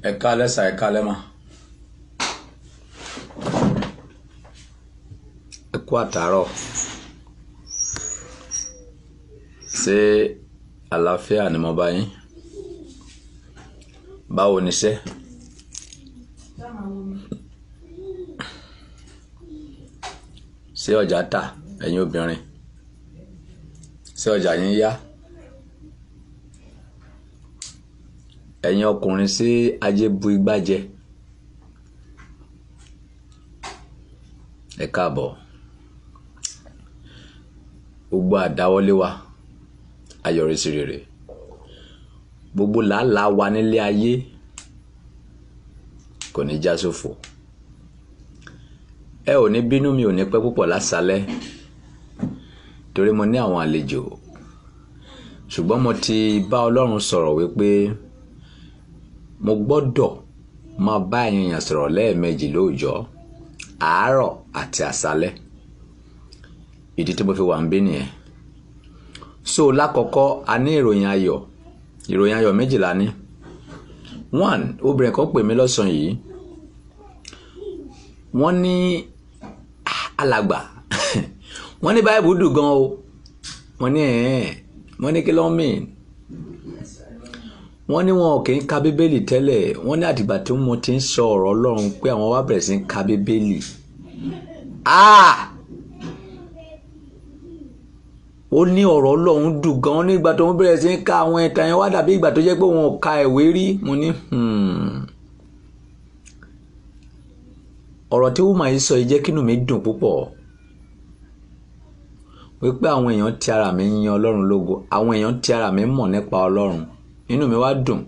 Ẹ káalẹ́ sà, ẹ káalẹ́ mà. Ẹ kú àtàárọ̀. Ṣé àlàáfíà ni mo bá yín? Báwo ni iṣẹ́? Ṣé ọjà tà ẹ̀yin obìnrin? Ṣé ọjà yín yá? Ẹ̀yin ọkùnrin sí ajé bu igbá jẹ? Ẹ káàbọ̀. Gbogbo àdáwọ́lé wa ayọ̀rísí rere. Gbogbo làálàá wa nílé ayé kò ní já sófo. Ẹ ò ní bínú, mi ò ní pẹ́ púpọ̀ lásàálẹ́ torí mo ní àwọn àlejò. Ṣùgbọ́n mo ti bá Ọlọ́run sọ̀rọ̀ wípé mo gbọ́dọ̀ máa bá ẹ̀yin èèyàn sọ̀rọ̀ lẹ́ẹ̀mejì lóòjọ́, àárọ̀ àti àṣálẹ́. Ìdí tí mo fi wà ń bí nìyẹn. So lákọ̀ọ́kọ́ a ní ìròyìn ayọ̀ méjìlá ní. One, obìnrin kan pè mí lọ́sàn yìí. Wọ́n ní alàgbà wọ́n ní Báíbù dùn gan o. Wọ́n ní kí ló ń mean? Wọ́n ní wọn kì í ka bíbélì tẹ́lẹ̀. Wọ́n ní àtìgbà tí mo ti ń sọ ọ̀rọ̀ Ọlọ́run pé àwọn wá bẹ̀rẹ̀ sí ń ka bíbélì. Ó ní ọ̀rọ̀ Ọlọ́run dùn gan. Nígbà tó ń bẹ̀rẹ̀ sí ń ka àwọn ìtàn yẹn wá dàbí ìgbà tó jẹ́ pé wọn ò ka ìwé rí. Mo ní ọ̀rọ̀ tí wúmà yìí sọ yìí jẹ́ kínú mi dùn púpọ̀. Wípé àwọn èèyàn tí ara mi yin Ọlọ́run lógo, àwọn èèyàn tí ara mi mọ̀ nípa Ọlọ́run. Inú mi wá dùn.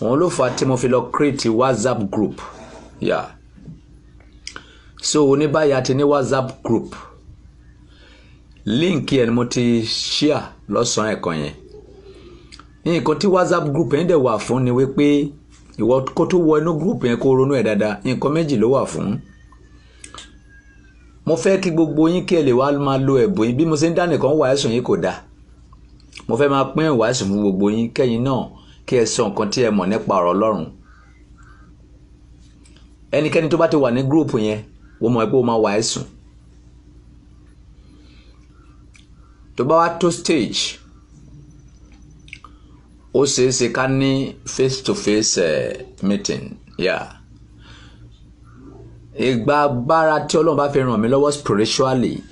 Òun ló fà tí mo fi lọ create WhatsApp group. So ní báyìí a ti ní WhatsApp group. Link yẹn ni mo ti share lọ́sàn-án ẹ̀kan yẹn. Nǹkan tí WhatsApp group yẹn dẹ̀ wà fún ni wípé ìwọ kó tó wọ inú group yẹn kó ronú ẹ̀ dáadáa. Nǹkan méjì ló wà fún. Mo fẹ́ kí gbogbo yín kí ẹ lè wá máa lo ẹ̀bùn yín. Bí mo ṣe ń dá nìkan wàásù yín kò dáa. Mo fẹ́ máa pín ìwàásù fún gbogbo yín kẹ́yìn náà kí ẹ sọ nǹkan tí ẹ mọ̀ nípa ọ̀rọ̀ Ọlọ́run. Ẹnikẹ́ni tó bá ti wà ní group yẹn wọ́n mọ̀ pé ó máa wàásù. Tó bá wá tó stage ó ṣeéṣe ká ní face to face meeting. Ìgbà bára tí Ọlọ́run bá fi ràn mí lọ́wọ́ spiritually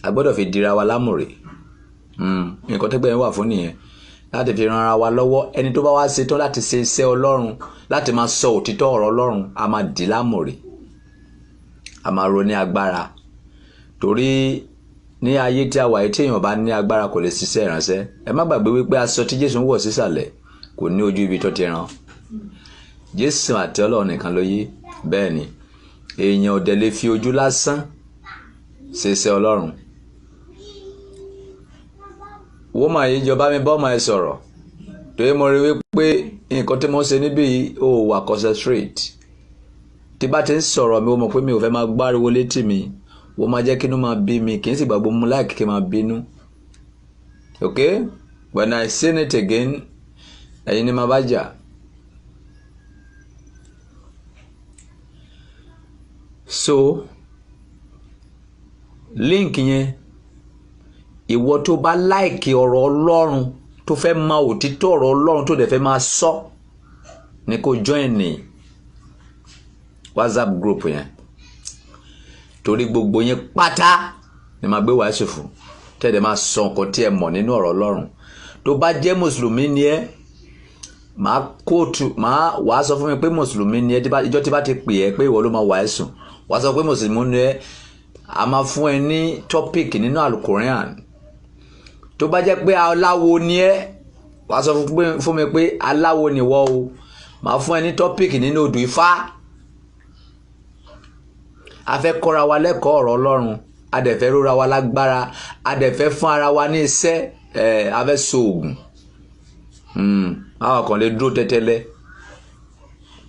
a gbọ́dọ̀ fi dira wa lámùrè. Nǹkan tẹ́gbẹ́ yẹn wà fún nìyẹn, láti fi ran ara wa lọ́wọ́. Ẹni tó bá wá ṣetán láti ṣe iṣẹ́ Ọlọ́run, láti máa sọ òtítọ́ ọ̀rọ̀ Ọlọ́run, a máa dì lámùrè, a máa ro ní agbára. Torí ní ayé tí a wà yìí tí èèyàn bá ní agbára kò lè ṣiṣẹ́ ìránṣẹ́. Ẹ má gbàgbé wípé aṣọ tí Jésù ń wọ̀ sísàlẹ̀ kò ní ojú ibi tó ti rán. Jésù àti Ọlọ́run nìkan ló yé. Bẹ́ẹ̀ ni èèyàn ò dẹ̀ lè fi ojú lásán ṣe iṣẹ́ Ọlọ́run. Wọ́n máa yí jọba mi bọ́ máa sọ̀rọ̀ torí mo rí wípé nǹkan tí mo ń ṣe níbí ó wà concentrate. Tí bá ti ń sọ̀rọ̀ mi ó mọ̀ pé mi ò fẹ́ máa gbáriwo létí mi. Wọ́n máa jẹ́ kí inú máa bí mi, kì í sì gbàgbọ́ mú láìkí kí n máa bínú. Okay? When I say it again, ẹ̀yin ni máa bá jà. So link yẹn, ìwọ tó bá láìkí ọ̀rọ̀ Ọlọ́run, tó fẹ́ máa òtítọ́ ọ̀rọ̀ Ọlọ́run tó dẹ̀ fẹ́ máa sọ, ni kó join ní WhatsApp group yẹn. Torí gbogbo yín pátá ni máa gbé wàásù fún, tẹ́lẹ̀ máa sọ nǹkan tí ẹ mọ̀ nínú ọ̀rọ̀ Ọlọ́run. Tó bá jẹ́ mùsùlùmí ni ẹ́, wàá sọ fún mi pé mùsùlùmí ni ẹ́. Ìjọ tí bá ti pè ẹ́ pé ìwọ ló máa wàásù, wàá sọ pé mùsùlùmí ni ẹ́. A máa fún ẹ ní topic nínú Al-Quran. Tó bá jẹ́ pé aláwo ni ẹ́, wàá sọ fún mi pé aláwo ni wọ́ o. Màá fún ẹ ní topic nínú odù Ifá. A fẹ́ kọ́ra wa lẹ́kọ̀ọ́ ọ̀rọ̀ Ọlọ́run, a dẹ̀ fẹ́ róra wa lágbára, a dẹ̀ fẹ́ fún ara wa ní iṣẹ́, a fẹ́ so oògùn. Àwọn kan lè dúró tẹ́tẹ́lẹ́.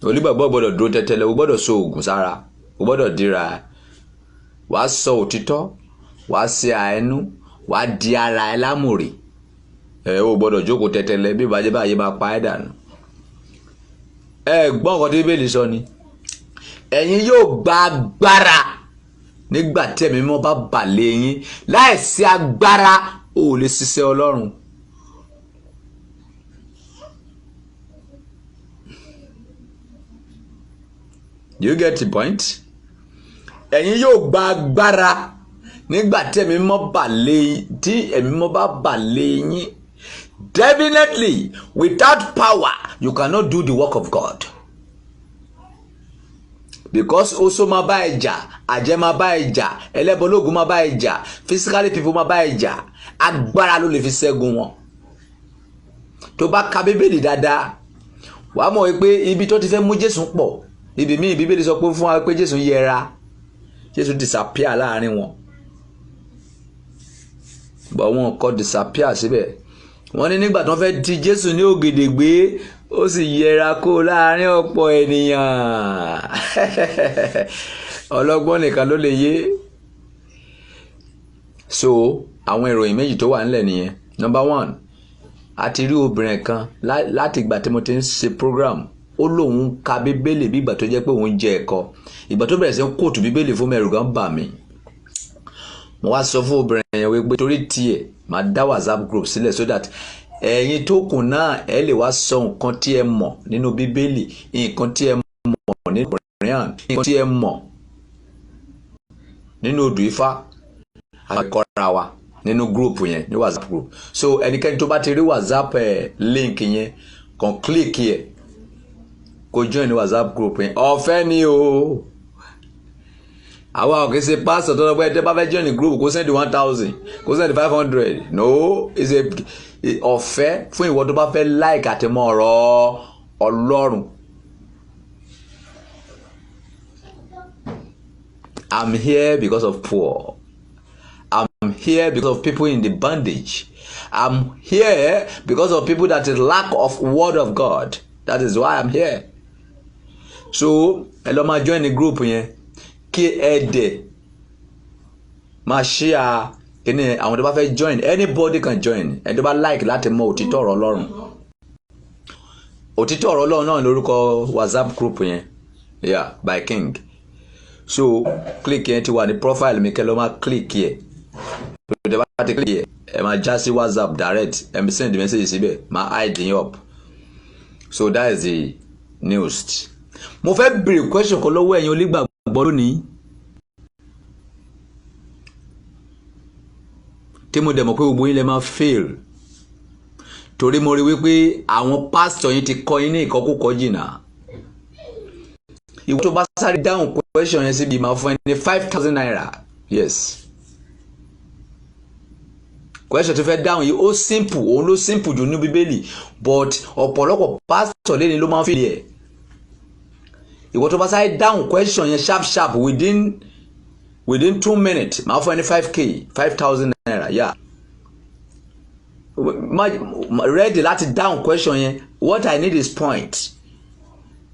Onígbàgbọ́ gbọ́dọ̀ dúró tẹ́tẹ́lẹ́, o gbọ́dọ̀ so oògùn sára, o gbọ́dọ̀ dira. Wàá sọ òtítọ́, wàá ṣe àánú, wàá di ara ẹ lámùrè. O gbọ́dọ̀ jókòó tẹ́tẹ́lẹ́ bí ìbàjẹ́ báyìí máa pa ẹ́ dànù. ẹ gbọ́ nǹkan tí Bíbélì sọ ni ẹ̀yin yóò gba agbára nígbà tí Ẹ̀mí Mímọ́ bá bà lé yín. Láìsí agbára ò lè ṣiṣẹ́ Ọlọ́run. You get the point? Ẹ̀yin yóò gba agbára nígbà tí Ẹ̀mí Mímọ́ bá bà lé yín. Definitely, without power, you cannot do the work of God. Because oṣó máa bá ẹ jà, àjẹ́ máa bá ẹ jà, ẹlẹ́bọlógun máa bá ẹ jà, physically people máa bá ẹ jà, agbára ló lè fi ṣẹ́gun wọn. Tó bá ka Bíbélì dáadáa, wàá mọ̀ wípé ibi tó ti fẹ́ mú Jésù pọ̀. Ibi míì Bíbélì sọ pé fún wa pé Jésù yẹra, Jésù disappear láàrin wọn. But wọn kò disappear síbẹ̀. Wọ́n ní nígbà tó fẹ́ ti Jésù ní ògèdègbé, ó sì yẹra kó láàrin ọ̀pọ̀ ènìyàn. Ọlọ́gbọ́n nìkan ló lè yé. So àwọn ìròyìn méjì tó wà nílẹ̀ nìyẹn. Number one, a ti rí obìnrin kan láti ìgbà tí mo ti ń ṣe program. Ó lóun ka Bíbélì bí ìgbà tó jẹ́ pé òun jẹ ẹ̀kọ. Ìgbà tó bẹ̀rẹ̀ sí ń kóòtù Bíbélì fún mi, ẹ̀rù gan bà mí. Mo wá sọ fún obìnrin yẹn wípé torí tiẹ̀ máa dá WhatsApp group sílẹ̀ so that ẹ̀yin tó kù náà ẹ lè wá sọ nǹkan tí ẹ mọ̀ nínú Bíbélì, nǹkan tí ẹ mọ̀ nínú Quran, nǹkan tí ẹ mọ̀ nínú odù Ifá, àwọn ìkọ́ra wa nínú group yẹn ní WhatsApp group. So ẹnikẹ́ni tó bá ti rí WhatsApp link yẹn kàn click yẹ kó join ní WhatsApp group yẹn. Ọ̀fẹ́ ni o. Àwa ò kì í ṣe pastor tó lọ pé ẹ bá fẹ́ join ní group kó send 1,000 kó send 500. No, it's a ọ̀fẹ́ fún ìwọ tó bá fẹ́ like àti mọ ọ̀rọ̀ Ọlọ́run. I'm here because of poor. I'm here because of people in the bondage. I'm here because of people that is lack of word of God. That is why I'm here. So ẹ lọ máa join the group yẹn kí ẹ dẹ̀ máa share kíni àwọn tó bá fẹ́ join. Anybody can join. Ẹni tó bá like láti mọ òtítọ́ ọ̀rọ̀ Ọlọ́run. Òtítọ́ ọ̀rọ̀ Ọlọ́run náà lórúkọ WhatsApp group yẹn. Yeah, by King. So click yẹn ti wà ní profile mi kẹ́ lọ máa click yẹ. Tó tẹ́ bá ti click yẹ ẹ máa já sí WhatsApp direct ẹ send the message síbẹ̀ máa hide yín up. So that is the news. Mo fẹ́ béèrè question kan lọ́wọ́ ẹ̀yin onígbàgbọ́ lónìí. Tí mo dẹ̀ mọ̀ pé gbogbo yín lè máa fail. Torí mo rí wípé àwọn pastor yín ti kọ́ yín ní ìkọ́kúkọ́ jìnnà. Ìwọ tó bá sáré dáhùn question yẹn síbi máa fún ẹ ní 5,000 naira. Yes. Question tó fẹ́ dáhùn yìí ó simple, òun ló simple jù ní Bíbélì, but ọ̀pọ̀lọpọ̀ pastor lẹ́ni ló máa ń fail ẹ̀. Ìwọ tó bá sáré dáhùn question yẹn sharp within 2 minutes máa fún ẹ ní 5K, 5,000 naira. Yeah. Ready láti dáhùn question yẹn. What I need is point.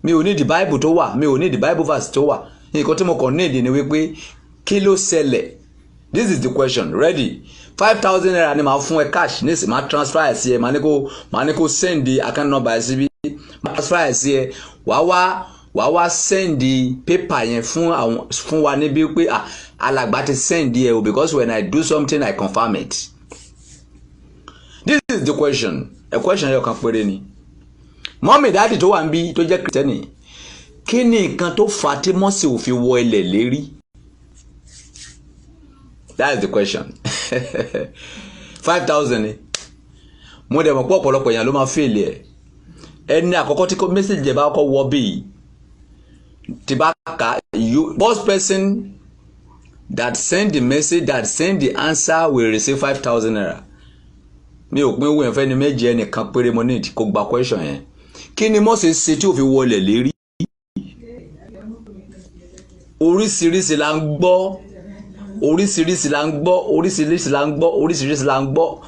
Mi ò ní the Bible tó wà, mi ò ní the Bible verse tó wà. Nǹkan tí mo kàn need ni wípé kí ló ṣẹlẹ̀. This is the question. Ready? 5,000 naira ni màá fún ẹ cash nísì máa transfer ẹ sí ẹ màá ní kó send the account number ẹ síbí máa transfer ẹ sí ẹ wàá wá send the paper yẹn fún wa níbí pé alàgbà ti send ẹ o because when I do something I confirm it. This is the question. A question yẹn kan péré ni. Mọ́mì dáàdì tó wà ń bí tó jẹ́ kìrìtẹ́nì kí ni nǹkan tó fà á tí Mósè ò fi wọ ilẹ̀ lérí? That is the question. 5,000 ni. Mo dẹ̀ mọ̀ pé ọ̀pọ̀lọpọ̀ èèyàn ló máa fail ẹ̀. Ẹni àkọ́kọ́ tí message jẹ̀ bá kọ́ wọ bí tí bá kà first person that send the message that send the answer will receive 5,000 naira. Mi ò pín owó yẹn fẹ́ ni méjì ẹnìkan péré mo need kó gba question yẹn. Kí ni Mósè ṣe tí ò fi wọlé lérí? Oríṣiríṣi la ń gbọ́. Oríṣiríṣi la ń gbọ́. Oríṣiríṣi la ń gbọ́. Oríṣiríṣi la ń gbọ́.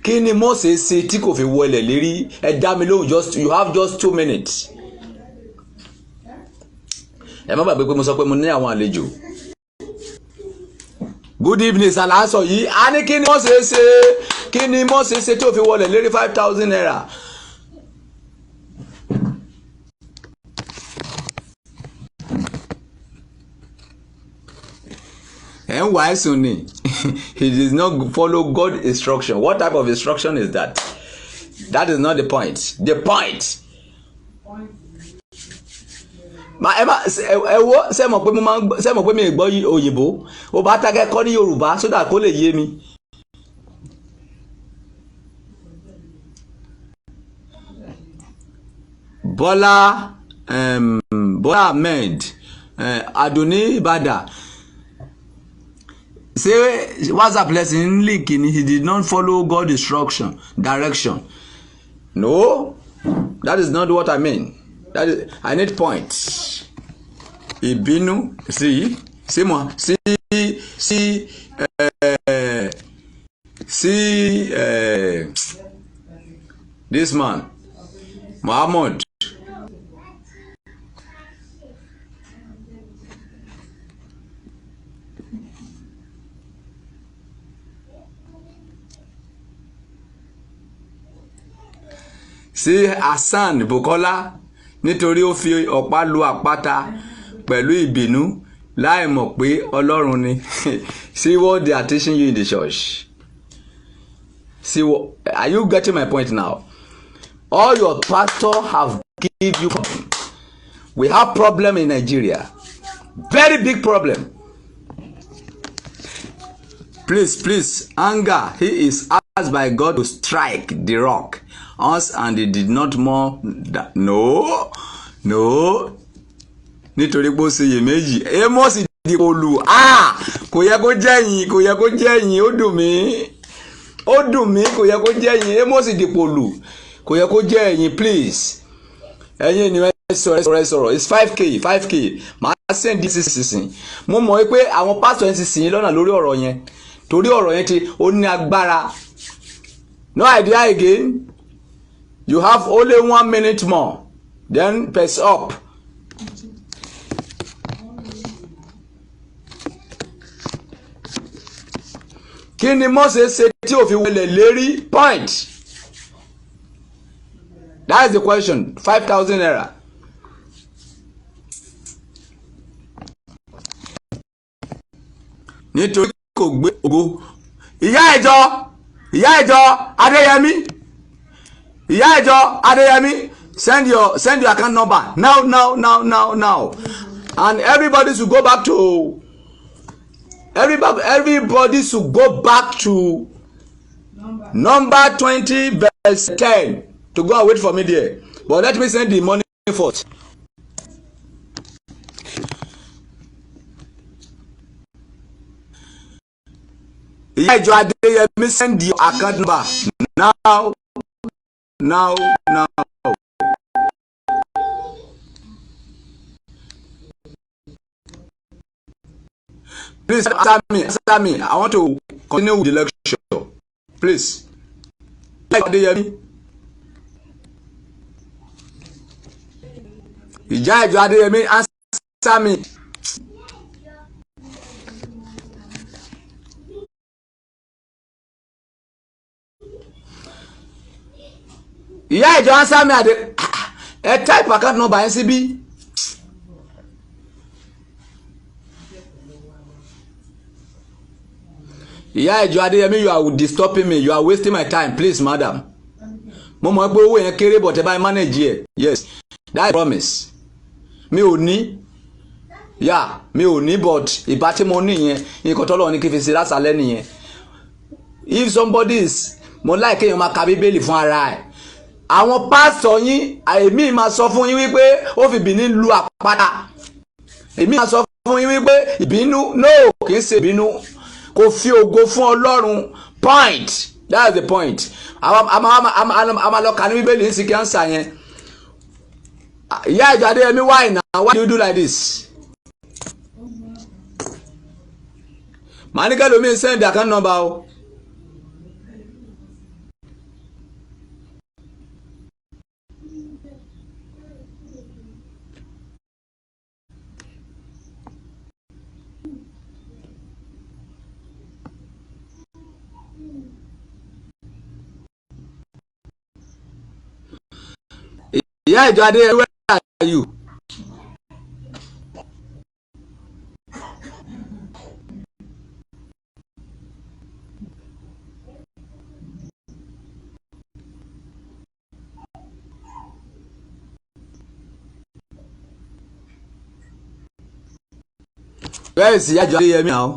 Kí ni Mósè ṣe tí kò fi wọlé lérí? Ẹ dá mi lóhùn you have just 2 minutes. Ẹ má gbàgbé pé mo sọ pé mo ní àwọn àlejò. Good evening salaso yìí. A ní kí ni Mósè ṣe? Kí ni Mósè ṣe tí ò fi wọlé lérí 5,000 naira? And why Sunni? He does not follow God's instruction. What type of instruction is that? That is not the point. The point. Ṣé mọ̀ pé mi gbọ́ òyìnbó ó bá tágẹ́ kọ́ ní Yorùbá sódà kó lè yé mi. Bọ́lá Ahmed Aduni Bada say WhatsApp lesson link in he did not follow God's instruction direction. No, that is not what I mean. That is, I need points. Ìbínú this man Muhammad. Sí Hassan Bukola nítorí ó fi ọ̀pá lu àpáta pẹ̀lú ìbínú láì mọ̀ pé Ọlọ́run ni. See what they are teaching you in the church. See what, are you getting my point now? All your pastor have give you problem. We have problem in Nigeria. Very big problem. Please, anger. He is asked by God to strike the rock. Us and they did not more that. No. Nítorí pé ó ṣe iyèméjì. Amos di olù. Kò yẹ kó jẹ́yìn, ó dùn mí, kò yẹ kó jẹ́yìn. Amos di olù. Kò yẹ kó jẹ́yìn, please. Ẹ̀yin ni sọ̀rọ̀. It's 5k. Màá send this sísìn. Mo mọ̀ pé àwọn pastor yẹn ti sìn lọ́nà lórí ọ̀rọ̀ yẹn. Torí ọ̀rọ̀ yẹn ti ó ní agbára. No idea again. You have only 1 minute more. Then press up. Kí ni Mósè ṣe tí ó fi wọlé lérí? Point. That is the question. 5,000 naira. Nítorí kò gbé ògo. Ìyá ìjọ Adéyẹmí. Ìyá ìjọ Adéyẹmí, send your account number now. And everybody should go back to number 20 verse 10 to go and wait for me there. But let me send the money first. Ìyá ìjọ Adéyẹmí, send your account number now. Please answer me. I want to continue with the lecture. Please. Ìyá ìjọ Adéyẹmí, answer me. Ìyá ìjọ answer me type account number NCB. Ìyá ìjọ Adéyẹmí, you are disturbing me. You are wasting my time. Please, madam. Mo mọ̀ pé owó yẹn kéré but ẹ bá manage here. Yes, that is promise. Mi ò ní but ìbá tí mo ní yẹn nǹkan tọ́lọ́run ní kí fi ṣe lásàlẹ̀ nìyẹn. If somebody is mo like kéèyàn máa ka Bíbélì fún ara ẹ̀. Àwọn pásítọ̀ yín èmi máa sọ fún yín wípé ó fi ìbínú lu àpáta. Èmi máa sọ fún yín wípé ìbínú kì í ṣe ìbínú. Kò fi ògo fún Ọlọ́run. Point. That's the point. Àmà lọ kà ní Bíbélì sí kí answer yẹn. Ìyá ìjọ Adéyẹmí, why now? Why do you do like this? Màá ní kẹ́lòmíì send the account number o. Ìyá ìjọ Adéyẹmí, where are you? Where is Ìyá Ìjọ Adéyẹmí now?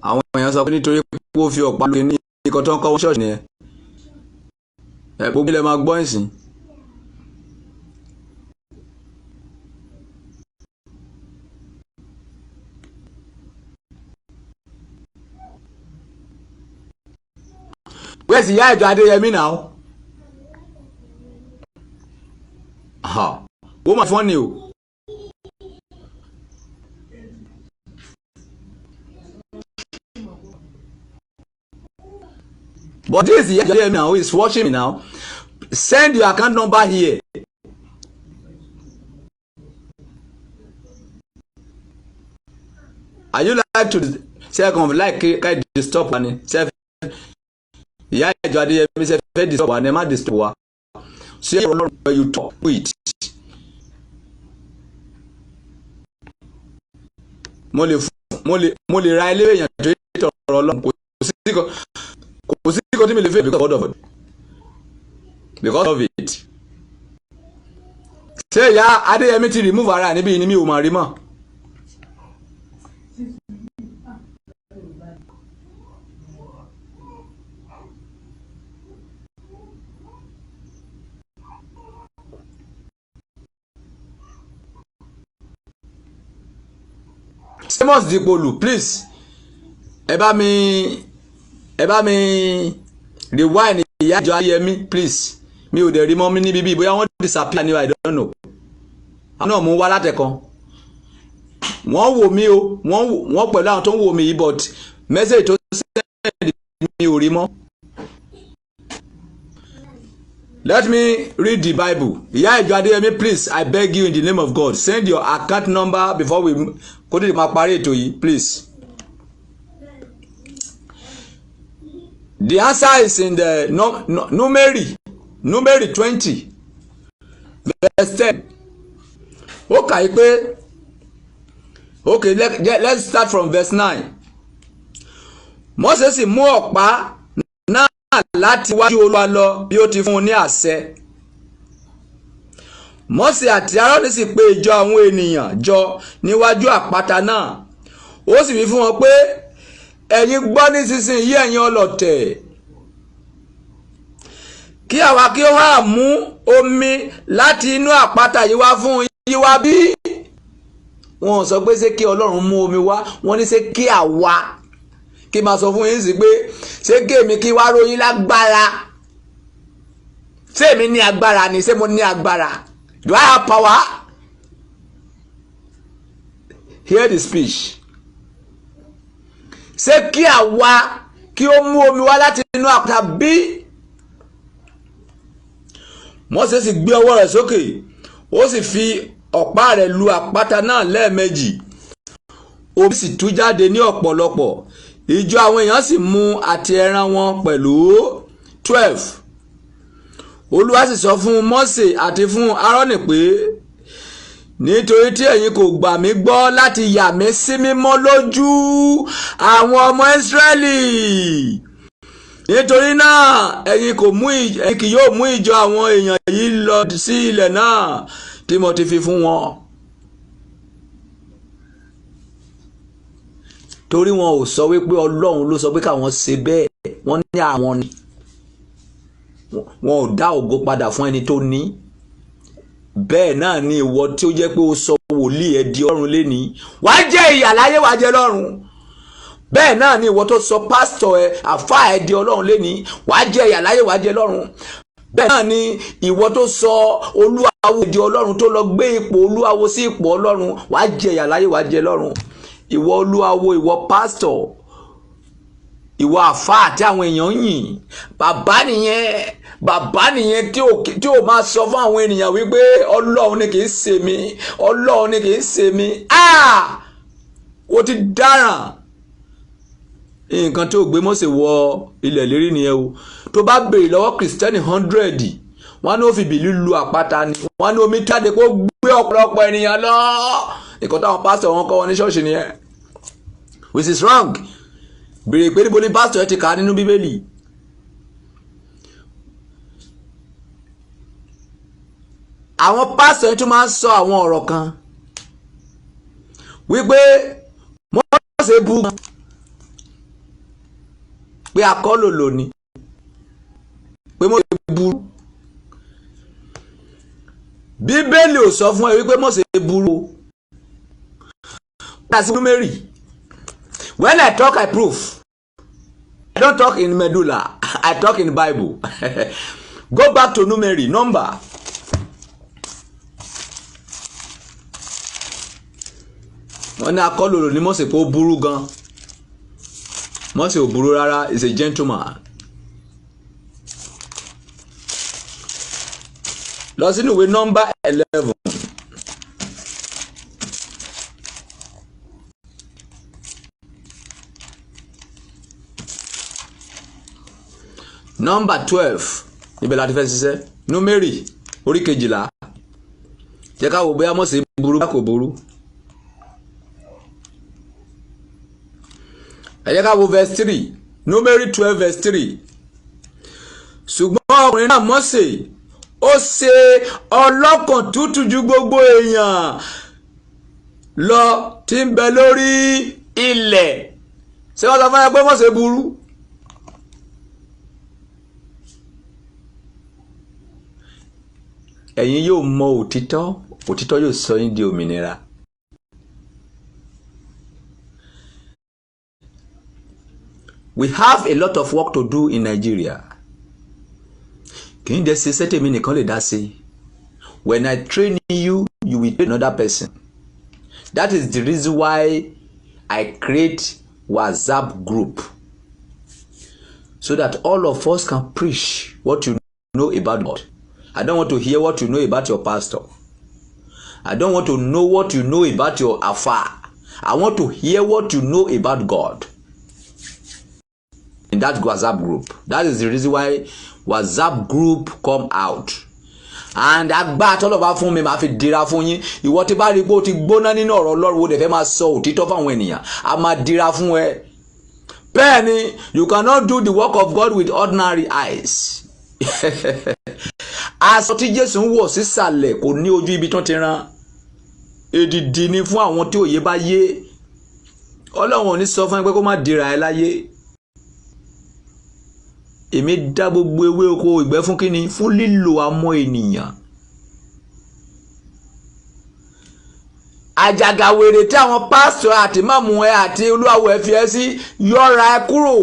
Àwọn èèyàn sọ pé nítorí pé ó fi ọ̀pá lóye ní ikọ̀ tó ń kọ́ wọn ṣọ́ọ̀ṣì nìyẹn. Gbogbo ilẹ̀ máa gbọ́ ìsìn. Where is Ìyá Ìjọ Adéyẹmí now? Wọ́n máa fọ́n ni o. But this Ìyá Ìjọ Adéyẹmí now who is watching me now. Send your account number here. Are you like to second like kind disturb one? Ìyá Ìjọ Adéyẹmí ṣe fẹ́ disturb wa ẹ má disturb wa. Say your Lord where you talk with. Mo lè ra ilé èèyàn tó yẹ tọrọ Ọlọ́run kò sí kò tí mi lè fẹ́ because of it. Ṣé Ìyá Adéyẹmí ti remove ara níbí ni mi ò mọ̀ rí mọ́. Amos Dipolu, please ẹ bá mi rewind Ìyá Ìjọ Adéyẹmí please. Mi ò dẹ̀ rí mọ́ mi níbí bí bóyá wọ́n disappear ni I don't know. Àwọn náà mú wá látẹ̀kan. Wọ́n wò mí o, wọ́n pẹ̀lú àwọn tó ń wò mí yìí but message tó send mi ò rí mọ́. Let me read the Bible. Ìyá Ìjọ Adéyẹmí please I beg you in the name of God send your account number before we kó tó di máa parí ètò yìí please. The answer is in the Númérì 20 verse 10. Ó kà í pé okay let's start from verse 9. Mósè sì mú ọ̀pá náà láti wájú Olúwa lọ bí ó ti fún un ní àṣẹ. Mósè àti Áárónì sì pè ìjọ àwọn ènìyàn jọ níwájú àpáta náà. Ó sì wí fún wọn pé ẹ̀yin gbọ́ nísinsìnyí ẹ̀yin ọlọ̀tẹ̀. Kí àwa kí ó hà mú omi láti inú àpáta yìí wá fún yín wá bí? Wọ́n sọ pé ṣé kí Ọlọ́run mú omi wá, wọ́n ní ṣé kí àwa kí máa sọ fún yín sí pé ṣé kí èmi kí wá ròyìn lágbára. Ṣé èmi ní agbára ni? Ṣé mo ní agbára? Do I have power? Hear the speech. Ṣé kí àwa kí ó mú omi wá láti inú àpáta bí? Mósè sì gbé ọwọ́ rẹ̀ sókè, ó sì fi ọ̀pá rẹ̀ lu àpáta náà lẹ́ẹ̀mejì. Omi sì tú jáde ní ọ̀pọ̀lọpọ̀. Ìjọ àwọn èèyàn sì mu àti ẹran wọn pẹ̀lú 12. Olúwa sì sọ fún Mósè àti fún Áárónì pé nítorí tí ẹ̀yin kò gbà mí gbọ́ láti yà mí sí mímọ́ lójú àwọn ọmọ Ísírẹ́lì, nítorí náà ẹ̀yin kì yóò mú ìjọ àwọn èèyàn yìí lọ sí ilẹ̀ náà tí mo ti fi fún wọn. Torí wọn ò sọ wípé Ọlọ́run ló sọ pé káwọn ṣe bẹ́ẹ̀, wọ́n ní àwọn ni. Wọn ò dá ògo padà fún ẹni tó ní. Bẹ́ẹ̀ náà ni ìwọ tí ó jẹ́ pé ó sọ wòlíì ẹ di ọ̀run lénìí, wàá jẹ ìyà láyé wàá jẹ lọ́run. Bẹ́ẹ̀ náà ni ìwọ tó sọ pásítọ̀ ẹ àfáà ẹ di Ọlọ́run lénìí, wàá jẹ ìyà láyé wàá jẹ lọ́run. Bẹ́ẹ̀ náà ni ìwọ tó sọ olúwawo di Ọlọ́run tó lọ gbé ipò olúwawo sí ipò Ọlọ́run, wàá jẹ ìyà láyé wàá jẹ lọ́run. Ìwọ olúwawo, ìwọ pásítọ̀, ìwọ àfáà tí àwọn èèyàn yìn, bàbá nìyẹn tí ò máa sọ fún àwọn ènìyàn wípé Ọlọ́run ni kì í ṣe mí, Ọlọ́run ni kì í ṣe mí. Ó ti dáràn. Nǹkan tí ó gbé Mósè wọ ilẹ̀ lérí nìyẹn o. Tó bá béèrè lọ́wọ́ Kristẹni 100, wọ́n ní ó fi bìlú lu àpáta ni, wọ́n ní omi jáde kó gbé ọ̀pọ̀lọpọ̀ ènìyàn lọ. Nǹkan táwọn pásítọ̀ wọn kọ́ wọn ní ṣọ́ọ̀ṣì nìyẹn, which is wrong. Béèrè pé níbo ni pásítọ̀ ẹ ti kà á nínú Bíbélì. àwọn pásítọ̀ yẹn tún máa ń sọ àwọn ọ̀rọ̀ kan wípé Mósè bú pé akọ́lòlò ni pé Mósè burú. Bíbélì ò sọ fún ẹ wípé Mósè burú. Mary, when I talk I prove. I don't talk in medulla, I talk in Bible. Go back to Numeri, number. Wọ́n ní akọ́lòlò ni Mósè pé ó burú gan. Mósè ò burú rárá, is a gentleman. Lọ sínú ìwé number 11. Number 12 níbẹ̀ láti fẹ́ ṣiṣẹ́. Númérì orí 12. Jẹ́ ká wò bóyá Mósè burú bá kò burú. Ẹ jẹ́ ká wo verse 3. Númérì 12 verse 3. Ṣùgbọ́n ọkùnrin náà Mósè ó ṣe ọlọ́kàn tútù ju gbogbo èèyàn lọ tí ń bẹ lórí ilẹ̀. Ṣé wọ́n sọ fún ẹ pé Mósè burú? Ẹ̀yin yóò mọ òtítọ́, òtítọ́ yóò sọ yín di òmìnira. We have a lot of work to do in Nigeria. Kì í dẹ̀ ṣe sẹ́tẹ̀mí nìkan lè dá sí. When I train you, you will train another person. That is the reason why I create WhatsApp group, so that all of us can preach what you know about God. I don't want to hear what you know about your pastor. I don't want to know what you know about your affair. I want to hear what you know about God. In that WhatsApp group. That is the reason why WhatsApp group come out. And agbá tọ́lọ́ba fún mi máa fi dira fún yín. Ìwọ tí bá rí pé o ti gbóná nínú ọ̀rọ̀ Ọlọ́run wo dẹ̀ fẹ́ máa sọ òtítọ́ fáwọn ènìyàn. A máa dira fún ẹ. Bẹ́ẹ̀ni, you cannot do the work of God with ordinary eyes. Aṣọ tí Jésù ń wọ̀ sísàlẹ̀ kò ní ojú ibi tó ti rán. Èdìdì ni fún àwọn tí òye bá yé. Ọlọ́run ò ní sọ fún ẹ pé kó má dira ẹ láyé. Èmi dá gbogbo ewé oko ìgbẹ́ fún kíni? Fún lílò àwọn ènìyàn. Àjàgà wèrè tí àwọn pásítọ̀ àti máàmù ẹ àti olúwawo ẹ fi ẹ sí, yọra ẹ kúrò.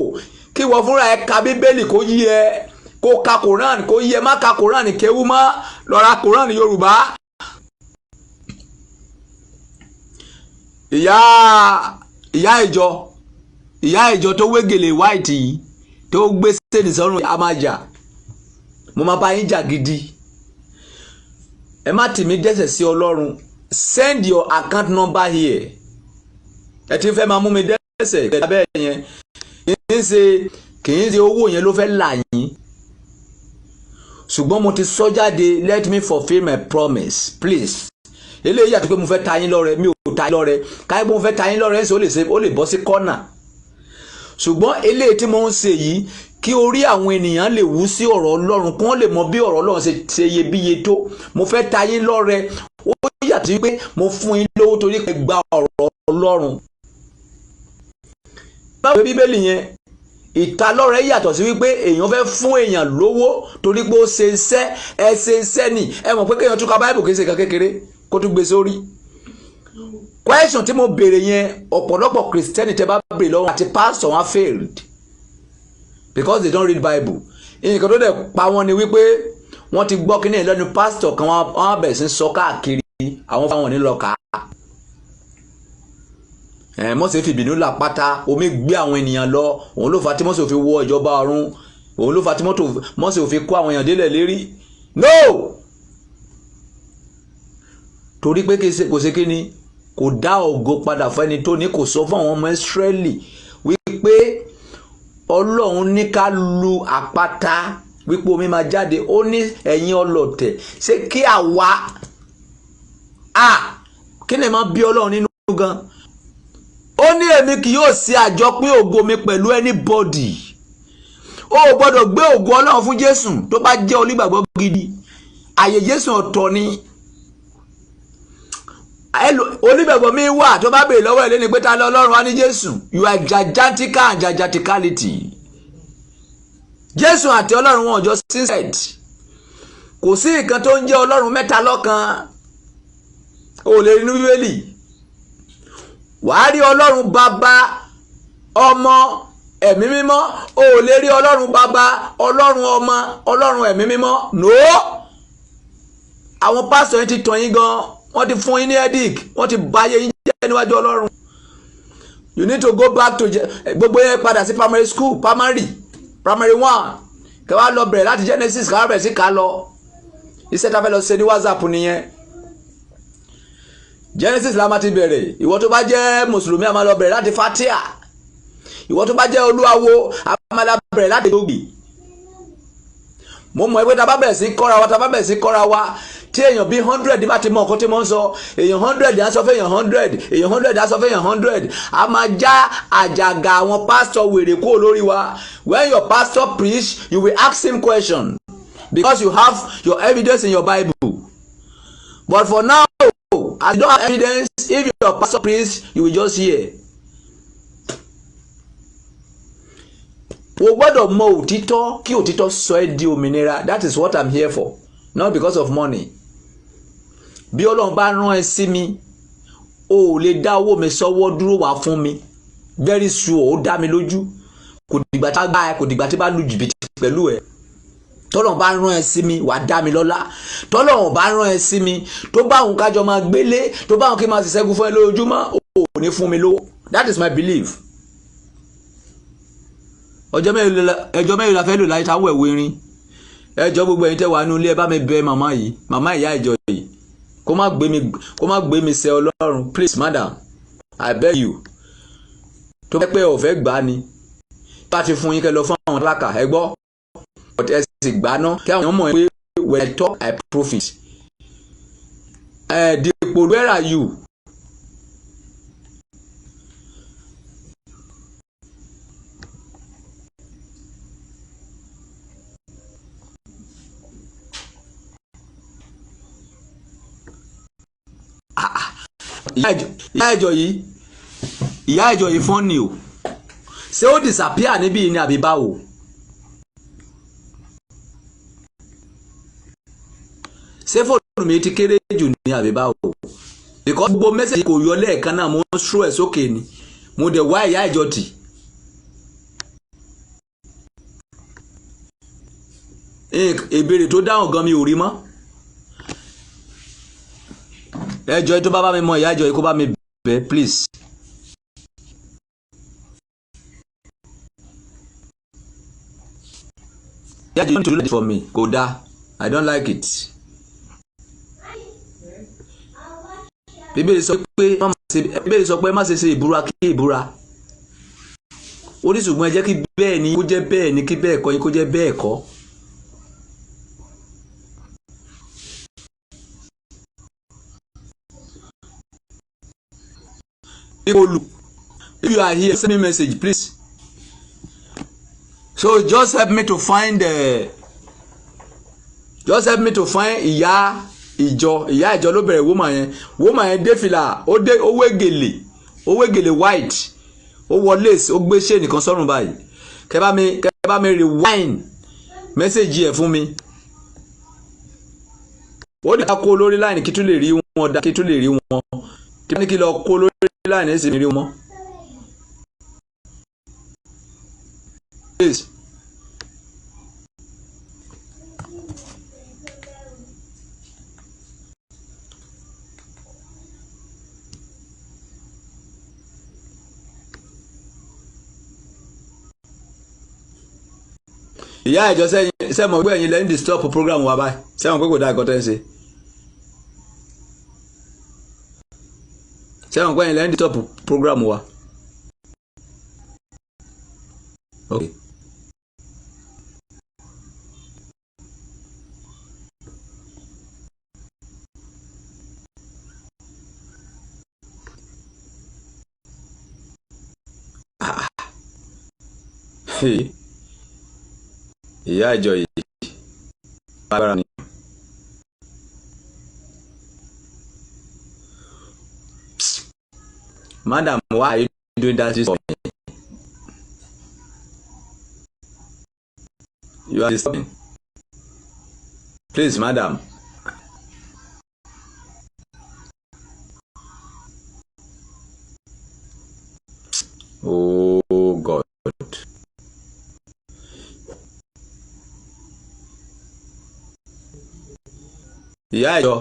Kí wọ́n fúnra ẹ ka Bíbélì kó yí ẹ. Kó ka Quran kó yí ẹ, má ka Quran kéwú mọ́. Lọ ra Quran Yorùbá. Ìyá ìjọ tó wégele white yìí tó gbé sẹ́ni sọ́run a máa jà. Mo máa bá yín jà gidi. Ẹ má tì mí dẹ́ṣẹ̀ sí Ọlọ́run. Send your account number here. Ẹ ti fẹ́ máa mú mi dẹ́ṣẹ̀ gẹ́gẹ́ yẹn. Kì í ṣe owó yẹn ló fẹ́ là yín. Ṣùgbọ́n mo ti sọ jáde, let me fulfill my promise please. Eléyìí yàtọ̀ pé mo fẹ́ ta yín lọ́rẹ, mi ò ta yín lọ́rẹ. Káyọ̀ pé mo fẹ́ ta yín lọ́rẹ ṣe ó lè bọ́ sí kọ́nà. Ṣùgbọ́n eléyìí tí mo ń ṣe yìí kí orí àwọn ènìyàn lè wú sí ọ̀rọ̀ Ọlọ́run, kí wọ́n lè mọ bí ọ̀rọ̀ Ọlọ́run ṣe iyebíye tó. Mo fẹ́ ta yín lọ́rẹ. Ó yàtọ̀ pé mo fún yín lówó torí pé gba ọ̀rọ̀ Ọlọ́run. Báwo Bíbélì yẹn ìtalọ́rẹ yàtọ̀ sí wípé èèyàn fẹ́ fún èèyàn lówó torí pé ó ṣe iṣẹ́, ẹ ṣe iṣẹ́ ni. Ẹ mọ̀ pé kéèyàn tún ka Bible kì í ṣe kan kékeré kó tún gbé sórí. Question tí mo béèrè yẹn ọ̀pọ̀lọpọ̀ Christian tẹ́ bá béèrè lọ́wọ́ àti pastor wọn failed because they don't read Bible. Nǹkan tó dẹ̀ pa wọ́n ni wípé wọ́n ti gbọ́ kíní lẹ́nu pastor kan wọ́n bẹ̀rẹ̀ sí sọ káàkiri àwọn fáwọn onílọ́ka. Mósè fi ìbínú là pátá, omi gbé àwọn ènìyàn lọ. Òun ló fà tí Mósè fi wọ ìjọba ọ̀run. Òun ló fà tí Mósè fi kó àwọn èèyàn délẹ̀ lérí. No! Torí pé kò ṣe kíni kò dá ògo padà fún ẹni tó ní, kò sọ fún àwọn ọmọ Ísírẹ́lì wípé Ọlọ́run ní ká lu àpáta wípé omi máa jáde. Ó ní ẹ̀yin ọlọ̀tẹ̀ ṣé kí àwa kí ni máa bí Ọlọ́run nínú gan. Ó ní èmi kì yóò ṣe àjọpín ògo mi pẹ̀lú anybody. Ó gbọ́dọ̀ gbé ògo Ọlọ́run fún Jésù tó bá jẹ́ onígbàgbọ́ gidi. Àyè Jésù ọ̀tọ̀ ni. onígbàgbọ́ mi wà tó bá béèrè lọ́wọ́ ẹ̀ lẹ́ni pé ta lọ Ọlọ́run wá ní Jésù. You are gigantica and giganticality. Jésù àti Ọlọ́run wọn jọ sínsẹ̀d. Kò sí nǹkan tó ń jẹ́ Ọlọ́run mẹ́ta lọ́kan. O lè rí inú Bíbélì. Wàá rí Ọlọ́run Bàbá, Ọmọ, Ẹ̀mí Mímọ́. O lè rí Ọlọ́run Bàbá, Ọlọ́run Ọmọ, Ọlọ́run Ẹ̀mí Mímọ́. No. Àwọn pásítọ̀ yẹn ti tàn yín gan. Wọ́n ti fún yín ní headache. Wọ́n ti bà ayé yín jẹ́ níwájú Ọlọ́run. You need to go back to gbogbo yẹn padà sí primary school, primary 1. Kẹ́ wá lọ bẹ̀rẹ̀ láti Genesis ká bẹ̀rẹ̀ sí ká lọ. Iṣẹ́ tá fẹ́ lọ ṣe ní WhatsApp nìyẹn. Genesis la máa ti bẹ̀rẹ̀. Ìwọ tó bá jẹ́ Mùsùlùmí a máa lọ bẹ̀rẹ̀ láti Fatia. Ìwọ tó bá jẹ́ olúwawo a máa lọ bẹ̀rẹ̀ láti Tóbi. Mo mọ̀ pé tá bá bẹ̀rẹ̀ sí kọ́ra wa, tí èèyàn bí 100 bá ti mọ nǹkan tí mo ń sọ, èèyàn 100 á sọ fún èèyàn 100, èèyàn 100 á sọ fún èèyàn 100. A máa já àjàgà àwọn pásítọ̀ wèrè kúrò lórí wa. When your pastor preach, you will ask him question because you have your evidence in your Bible. But for now, as you don't have evidence, if your pastor preach, you will just hear. O gbọ́dọ̀ mọ òtítọ́ kí òtítọ́ sọ ẹ́ di òmìnira. That is what I'm here for, not because of money. Bí Ọlọ́run bá rán ẹ sí mi, o lè dá owó mi sọ́wọ́ dúró wá fún mi. Very sure, ó dá mi lójú. Kò dìgbà tí bá ẹ, kò dìgbà tí bá lu jìbìtì pẹ̀lú ẹ. Tọ́lọ́run bá rán ẹ sí mi, wàá dá mi lọ́lá. Tọ́lọ́run bá rán ẹ sí mi, tó bá òun kájọ máa gbélé, tó bá òun kí máa ṣiṣẹ́ fún ẹ lójoojúmọ́, ò ní fún mi lówó. That is my belief. Ẹjọ́ mẹ́rin la fẹ́ lò láyé táwọn ẹ̀wọ̀ erin. Ẹjọ́ gbogbo ẹ̀yin tẹ́ wà nínú ilé ẹ bá mi bẹ̀ màmá yìí, màmá ìyá ìjọ yìí. Kó má gbé mi ṣe Ọlọ́run. Please madam, I beg you. Tó bẹ́ pé ọ̀fẹ́ gbà ni. Bá ti fún yín kẹ́ lọ fún àwọn alákà ẹ gbọ́. But ẹ sì gbà náà kí àwọn èèyàn mọ̀ pé when I talk I profit. Dípò where are you? Ìyá ìjọ yìí fún ni o. Ṣé ó disappear níbí ni àbí báwo? Ṣé fóònù mi ti kéré jù ní àbí báwo? Because gbogbo message kò yọ lẹ́ẹ̀kan náà mo ń throw ẹ̀ sókè ni. Mo dẹ̀ wá ìyá ìjọ tì. Ìbéèrè tó dáhùn gan mi ò rí mọ́. Ẹjọ́ tó bá mi mọ ìyá ìjọ yìí kó bá mi bẹ̀ please. Ìyá ìjọ tó lè for me kò dáa. I don't like it. Bíbélì sọ pé má ṣe ṣe ìbúra kí ìbúra. Oníṣùgbọ́n ẹ jẹ́ kí bẹ́ẹ̀ ni kó jẹ́ bẹ́ẹ̀ ni, kí bẹ́ẹ̀ kọ́ yín kó jẹ́ bẹ́ẹ̀ kọ́. If you are here, send me a message, please. So just help me to find ìyá ìjọ ló bẹ̀rẹ̀ woman yẹn dé fìlà, ó wé gèlè white, ó wọ lace, ó gbé chain nìkan sọ́rùn báyìí. Kẹ́ bá mi rewind message ẹ̀ fún mi. Ó dẹ̀ kó lórí line kí tún lè rí wọn dá, kí tún lè rí wọn. Tí wọ́n ní kí lọ kó lórí line ẹ̀ sì ní rí wọn. Please. Ìyá ìjọ sẹ́mọ̀ pé ẹ̀yin lẹ́yìn disturb program wa báyìí, sẹ́mọ̀ pé kò dá ìkọ́tẹ́ ń ṣe. Sẹ́mọ̀ pé ẹ̀yin lẹ́yìn disturb program wa. Okay. Ìyá ìjọ yìí agbára ni. Madam, why are you doing that for me? You are disturbing. Please, madam. Oh God. Ìyá ìjọ.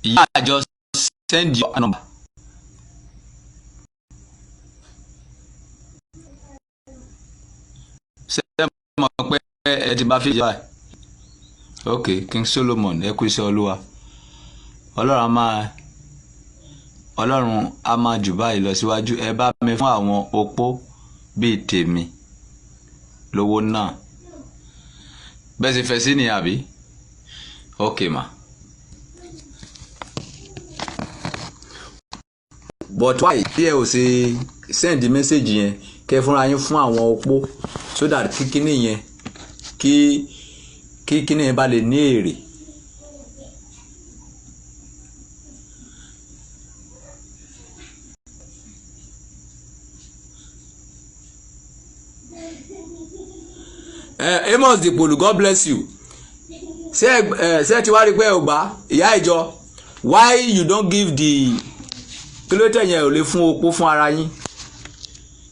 Ìyá àjọ send your number. Ṣé mo pé ẹ ti bá fi jẹ́ báyìí? Ok, King Solomon, ẹ kú iṣẹ́ Olúwa. Ọlọ́run á máa jù báyìí lọ síwájú. Ẹ bá mi fún àwọn opó bíi tèmi lówó náà. Bẹ́ẹ̀ sì fẹ́ sí ni àbí? Ok ma. But why tí ẹ ò ṣe send the message yẹn kẹ́ fúnra yín fún àwọn opó so that kíkíní yẹn kíkíní yẹn bá lè ní èrè. Amos Dipolu, God bless you. Ṣé ti wá rí pé ò gbà ìyá ìjọ why you don't give the kílódé yẹn ò lè fún opó fún ara yín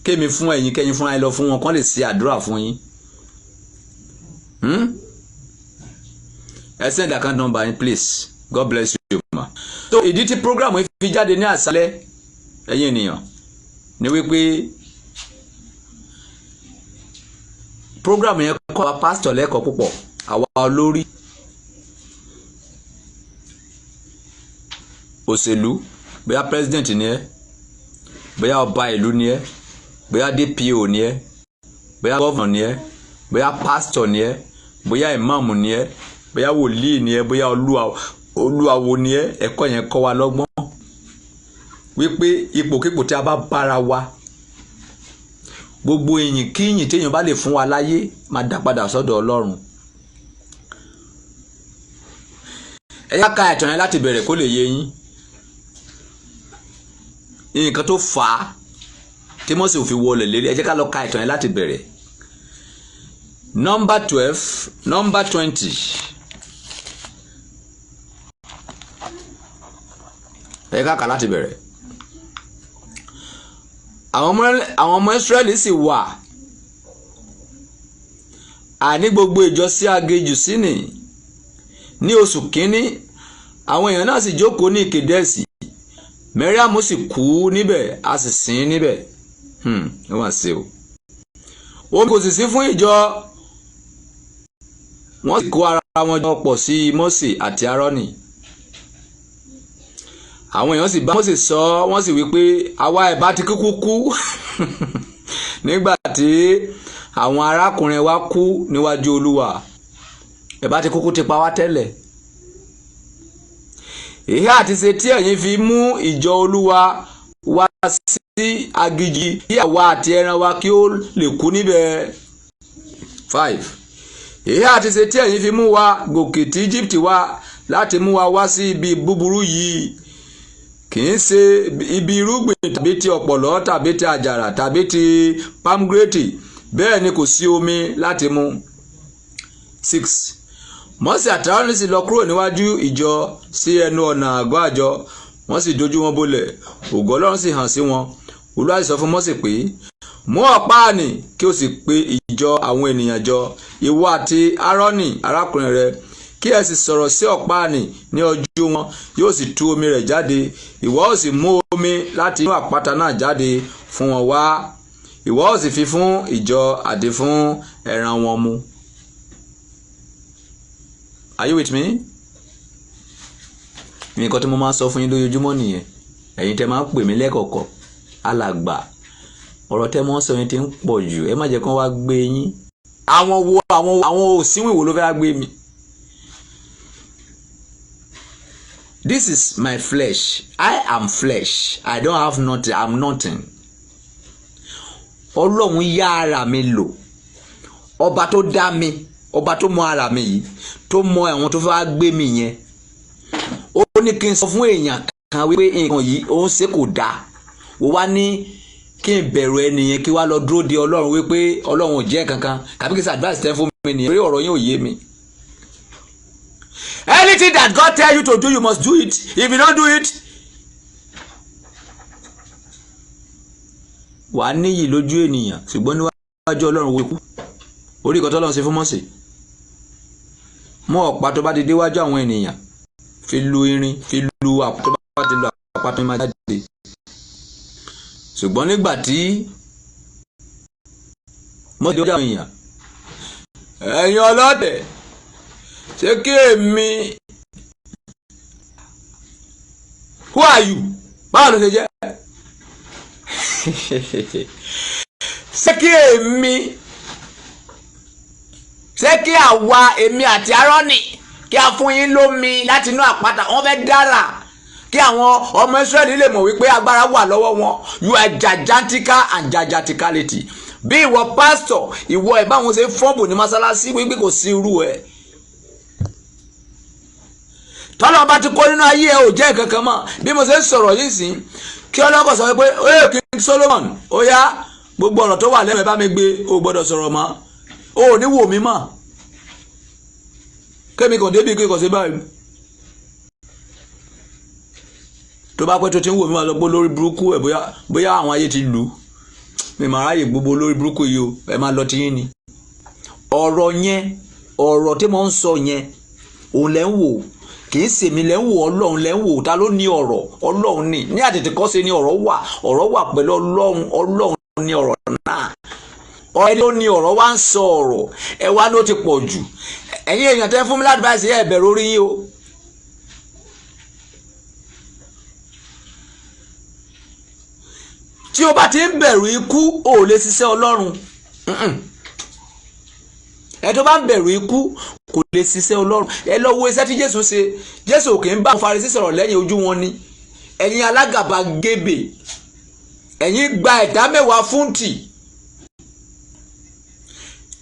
kémi fún ẹ̀yin kẹ́yin fúnra yín lọ fún wọn kán lè ṣe àdúrà fún yín. Ẹ send account number yín please. God bless you ma. So ìdí tí program yìí fi jáde ní àṣálẹ́ ẹ̀yin ènìyàn ni wípé program yẹn kọ́ àwa pastor lẹ́kọ̀ọ́ púpọ̀ àwa olórí òṣèlú bóyá president ni ẹ bóyá ọba ìlú ni ẹ bóyá DPO ni ẹ bóyá governor ni ẹ bóyá pastor ni ẹ bóyá imam ni ẹ bóyá wòlíì ni ẹ bóyá olúwawo ni ẹ ẹ̀kọ́ yẹn kọ́ wa lọ́gbọ́n wípé ipòkípò tí a bá bára wa gbogbo ìyìn kíyìn téèyàn bá lè fún wa láyé máa dá padà sọ́dọ̀ Ọlọ́run. Ẹ yá ka ìtàn yẹn láti bẹ̀rẹ̀ kó lè yé yín nǹkan tó fà á tí Mósè ò fi wọlé lérí. Ẹ jẹ́ ká lọ ka ìtàn yẹn láti bẹ̀rẹ̀. Number 12, number 20. Ẹ ká kà láti bẹ̀rẹ̀. Àwọn ọmọ Ísírẹ́lì sì wà àní gbogbo ìjọ sí aginjù Sínì ní oṣù kínní. Àwọn èèyàn náà sì jókòó ní Kédésì. Mẹ́ríàmù sì kú níbẹ̀ a sì sìn níbẹ̀. Ó wá sí o. Omi kò sì sí fún ìjọ. Wọ́n sì kó ara wọn jọ pọ̀ sí Mósè àti Árónì. Àwọn èèyàn sì bá Mósè sọ wọ́n sì wí pé àwa ìbá ti kúkú kú nígbà tí àwọn arákùnrin wa kú níwájú Olúwa. Ìbá ti kúkú ti pa wá tẹ́lẹ̀. Èyí àti ṣe tí ẹ̀yin fi mú ìjọ Olúwa wá sí aginjù kí àwa àti ẹran wa kí ó lè kú níbẹ̀. 5. Èyí àti ṣe tí ẹ̀yin fi mú wa gòkè tí Egypt wá láti mú wa wá sí ibi búburú yìí kì í ṣe ibi irúgbìn tàbí ti ọ̀pọ̀lọ́ tàbí ti àjàrà tàbí ti pomegranate bẹ́ẹ̀ ni kò sí omi láti mu. 6. Mósè àti Árónì sì lọ kúrò níwájú ìjọ sí ẹnu ọ̀nà àgọ́ àjọ wọ́n sì dojú wọn bolẹ̀ ògo Ọlọ́run sì hàn sí wọn. Olúwa sì sọ fún Mósè pé mú ọ̀pá àní kí o sì pe ìjọ àwọn ènìyàn jọ ìwọ àti Árónì arákùnrin rẹ kí ẹ sì sọ̀rọ̀ sí ọ̀pá àní ní ojú wọn yóò sì tú omi rẹ̀ jáde ìwọ ó sì mú omi láti inú àpáta náà jáde fún wọn wá ìwọ ó sì fi fún ìjọ àti fún ẹran wọn mu. Are you with me? Nǹkan tí mo máa ń sọ fún yín lójoojúmọ́ nìyẹn. ẹ̀yin tẹ́ máa ń pè mí lẹ́kọ̀ọ̀kọ̀ alàgbà ọ̀rọ̀ tẹ́ mọ́ sọ yẹn ti ń pọ̀ jù ẹ má jẹ́ kán wá gbé yín àwọn òsínwìn wo ló fẹ́ wá gbé mi. This is my flesh. I am flesh. I don't have nothing. I'm nothing. Ọlọ́run yá ara mi lò. Ọba tó dá mi, ọba tó mọ ara mi yìí, tó mọ àwọn tó fẹ́ wá gbé mi yẹn. Ó ní kí n sọ fún èèyàn kan wípé nǹkan yìí ó ń ṣe kò dáa. Ó wá ní kí n bẹ̀rù ẹnìyẹn kí wá lọ dúró de Ọlọ́run wípé Ọlọ́run ò jẹ́ kankan. Kàbí kí n ṣe advice tẹ́ fún mi nìyẹn. Torí ọ̀rọ̀ yín ò yé mi. Anything that God tell you to do, you must do it. If you don't do it, wàá níyì lójú ènìyàn ṣùgbọ́n níwájú Ọlọ́run wo ikú. Orí ìkọ́ tọ́lọ́run ṣe fún Mósè. Mú ọ̀pá tó bá ti déwájú àwọn ènìyàn fi lu irin fi lu àpá tó bá ti lu àpá tó máa jáde. Ṣùgbọ́n nígbà tí Mósè déwájú àwọn èèyàn, ẹ̀yin ọlọ́tẹ̀ ṣé kí èmi who are you? Báwo ló ṣe jẹ́? Ṣé kí èmi ṣé kí àwa èmi àti Áárónì kí a fún yín lómi láti inú àpáta? Wọ́n fẹ́ dára kí àwọn ọmọ Ísírẹ́lì lè mọ̀ wípé agbára wà lọ́wọ́ wọn. You are gigantical and giganticality. Bí ìwọ pásítọ̀ ìwọ ẹ̀ báwọn ṣe fọ́ọ̀bù ní mọ́sálásí wípé kò sí irú ẹ̀. Tọ́lọ́ bá ti kó nínú ayé ẹ ò jẹ́ kankan mọ́. Bí mo ṣe ń sọ̀rọ̀ yìí sí kí ọlọ́kọ̀ sọ pé oye King Solomon ó yá gbogbo ọ̀rọ̀ tó wà lẹ́mẹ̀ẹ́ bá mi gbé o gbọ́dọ̀ sọ̀rọ̀ mọ́ o ò ní wò mí mọ́ kémi kàn débi kí kò sí báyìí tó bá pẹ́ tó ti ń wò mí máa lọ gbó lórí burúkú ẹ̀ bóyá àwọn ayé ti lù ú mi máa ráyè gbogbo lórí burúkú yìí o ẹ máa lọ ti yín ni ọ̀rọ̀ yẹn ọ̀rọ̀ tí mo ń sọ yẹn òun lẹ́ ń wò kìí ṣèmi lẹ́ ń wò Ọlọ́run lẹ́ ń wò ta ló ní ọ̀rọ̀ Ọlọ́run ní àtètèkọ́ṣe ni ọ̀rọ̀ wà pẹ̀lú Ọlọ́run ní ọ̀rọ̀ náà ọ̀rẹ́ ló ní ọ̀rọ̀ wá ń sọ ọ̀rọ̀ ẹ wá ló ti pọ̀ jù ẹ̀yin èèyàn tẹ́ fún mi ládùúgbàsí ẹ̀ bẹ̀rù orí yín o. Tí o bá ti ń bẹ̀rù ikú o ò lè ṣiṣẹ́ Ọlọ́run ẹ tó bá ń bẹ̀rù ikú kò lè ṣiṣẹ́ Ọlọ́run. Ẹ lọ wo iṣẹ́ tí Jésù ṣe. Jésù kì í bá àwọn Farisí sọ̀rọ̀ lẹ́yìn ojú wọn ni. Ẹ̀yin alágàbàgebè ẹ̀yin gba ìdámẹ́wàá fúntì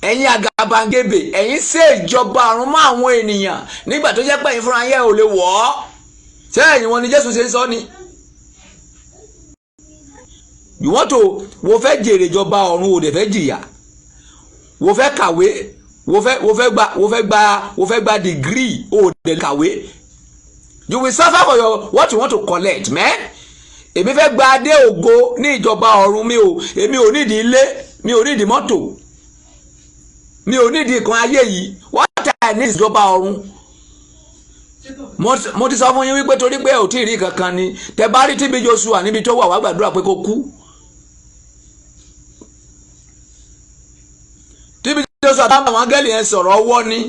ẹ̀yin àgàbàgebè ẹ̀yin ṣe ìjọba ọ̀run mọ́ àwọn ènìyàn nígbà tó jẹ́ pé ẹ̀yin fúnra yẹn ò lè wọ̀ ọ́. Ṣé ẹ̀yin wọn ni Jésù ṣe ń sọ ni? wo fẹ́ jèrè ìjọba ọ̀run o dẹ̀ fẹ́ jìyà wo fẹ́ kàwé wo fẹ́ gba degree o dẹ̀ kàwé you will suffer for your what you want to collect man. Èmi fẹ́ gba adé ògo ní ìjọba ọ̀run èmi ò nídìí ilé mi ò nídìí mọ́tò mi ò nídìí nǹkan ayé yìí what I need ìjọba ọ̀run. Mo ti sọ fún yín wípé torí pé ò tí ì rí kankan ni tẹ bá rí TB Joshua níbi tó wà wá gbàdúrà pé kó kú. TB Joshua bá àwọn áńgẹ́lì yẹn sọ̀rọ̀ ọwọ́ ni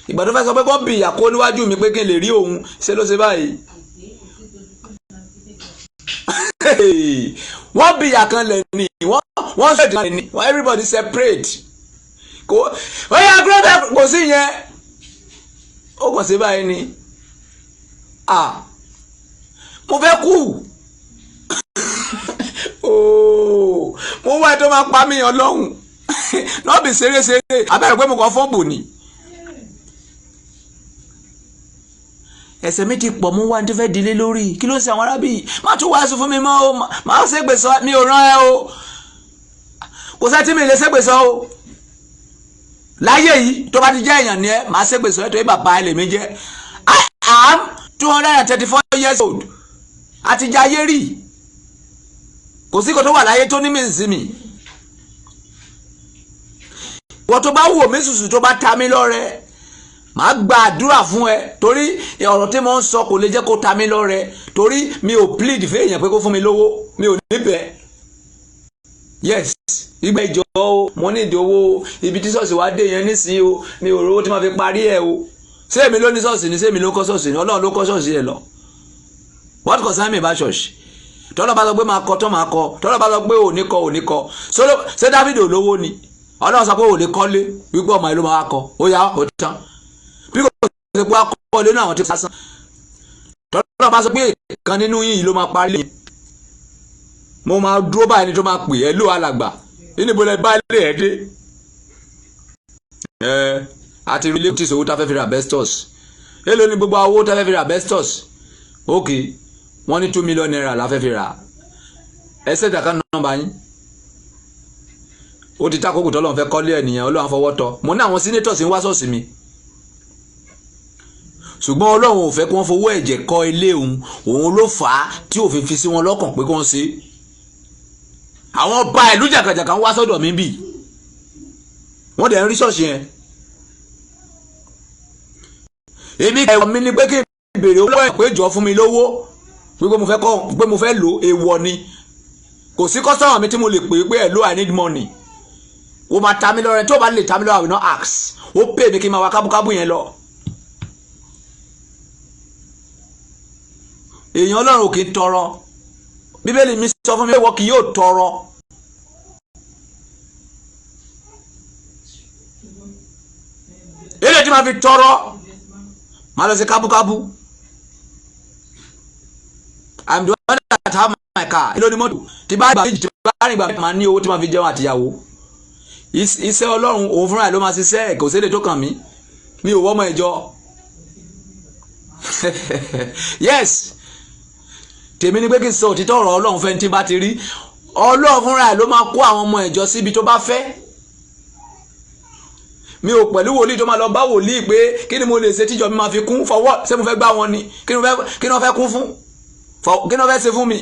ìgbà tó fẹ́ sọ pé kó bì ìyà kó níwájú mi pé kí n lè rí òun ṣe ló ṣe báyìí. Wọ́n bí ìyà kan lẹ̀ ní wọ́n sọ ìdílé ní everybody separate kò ó yà gbọ́dọ̀ kò sí yẹn ó kàn sí báyìí ni mo fẹ́ kú mo wá tó máa pa mí Ọlọ́run náà bí ṣeré abẹ́rẹ́ pé mo kàn fọ́ọ̀bù ni. Ẹ̀ṣẹ̀ mi ti pọ̀ mú wá ní tó fẹ́ dilé lórí kí ló ń ṣe àwọn arábì má tún wàásù fún mi mọ́ o máa ṣègbè sọ mi ò rán ẹ o kò sẹ́ tí mi lè ṣègbè sọ o láyé yìí tó bá ti jẹ́ èèyàn ni ẹ máa ṣègbè sọ ẹ tó yẹ bàbá ẹ lè mi jẹ́ I am 234 years old àti jẹ́ ayé rí kò sí kò tó wà láyé tó ní mi sí mi wọ́n tó bá wò mí sùsù tó bá ta mí lọ́rẹ màá gba àdúrà fún ẹ torí ọ̀rọ̀ tí mo ń sọ kò lè jẹ́ kó ta mí lọ́rẹ torí mi ò plead fún èèyàn pé kó fún mi lówó mi ò níbẹ̀ yes ìgbà ìjọ o mo ní ìdí owó ibi tí ṣọ́ọ̀ṣì wá dé yẹn nísìnyí o mi ò rówó tí máa fi parí ẹ o ṣé èmi ló ní ṣọ́ọ̀ṣì ni ṣé èmi ló kọ́ ṣọ́ọ̀ṣì ni Ọlọ́run ló kọ́ ṣọ́ọ̀ṣì ẹ lọ What concern me about church? Tọ́lọ́ bá sọ pé máa kọ tó máa kọ, tọ́lọ́ bá sọ pé ò ní kọ. Ṣé David olówó ni? Ọlọ́run sọ pé ò lè kọ́lé wípé ọmọ ìlú máa kọ. Ó yá ó tán. Bí kò ṣe pé wá kọ́lé náà àwọn tí sásán. Tọ́lọ́ bá sọ pé kan nínú yín ló máa parí lẹ́yìn. Mo máa dúró báyìí ni tó máa pè ẹ́ ló alàgbà. Níbo lẹ bá ilé ẹ̀ dé? Àti ilé tí ìṣòwò tá fẹ́ fi ra asbestos. Èló ni gbogbo owó tá fẹ́ fi ra asbestos? Okay. Wọ́n ní 2 million naira la fẹ́ fi rà. Ẹsẹ̀ ìdàkà nọ́mbà yín. Ó ti tákòkò tọ́lọ́run fẹ́ kọ́lé ènìyàn Ọlọ́run fọwọ́ tọ́. Mo ní àwọn senators ń wá ṣọ́ọ̀ṣì mi. Ṣùgbọ́n Ọlọ́run ò fẹ́ kí wọ́n fowó ẹ̀jẹ̀ kọ́ ilé òun ló fà á tí òfin fi sí wọn lọ́kàn pé kí wọ́n ṣe. Àwọn ọba ìlú jàkàjàkà ń wá sọ́dọ̀ mi bì. Wọ́n dẹ̀ ń rí ṣọ́ọ̀ṣì yẹn. Èmi ẹ̀wọ̀n mi ni pé kí n béèrè owó ẹ̀ pé jọ fún mi lówó. Pé mo fẹ́ lò èèwọ̀ ni. Kò sí customer mi tí mo lè pè pé hello I need money. O máa ta mi lọ́rẹ tó bá lè ta mi lọ́rẹ I will not ask. Ó pè mí kí n máa wá kábúkábú yẹn lọ. Èèyàn Ọlọ́run ò kì í tọrọ. Bíbélì mi sọ fún mi pé wọ́n kì yóò tọrọ. Èlé tí máa fi tọrọ máa lọ sí kábúkábú. I'm the one that have my car. Èló ni mọ́tò. Tí bá gbà méjì tí bá rìn gbà máa ní owó tí máa fi jẹun àtìyàwó. Iṣẹ́ Ọlọ́run òun fúnra ẹ̀ ló máa ṣiṣẹ́ kò sí èdè tó kàn mí. Mi ò wọ́mọ ìjọ. Yes. Tèmi ni pé kí n sọ òtítọ́ ọ̀rọ̀ Ọlọ́run fẹ́ ní tí bá ti rí. Ọlọ́run fúnra ẹ̀ ló máa kó àwọn ọmọ ìjọ síbi tó bá fẹ́. Mi ò pẹ̀lú wòlíì tó máa lọ bá wòlíì pé kí ni mo lè ṣe tíjọ mi máa fi kún for what? Ṣé mo fẹ́ gbá wọn ni? Kí ni wọ́n fẹ́ kún fún? Kí ni wọ́n fẹ́ ṣe fún mi?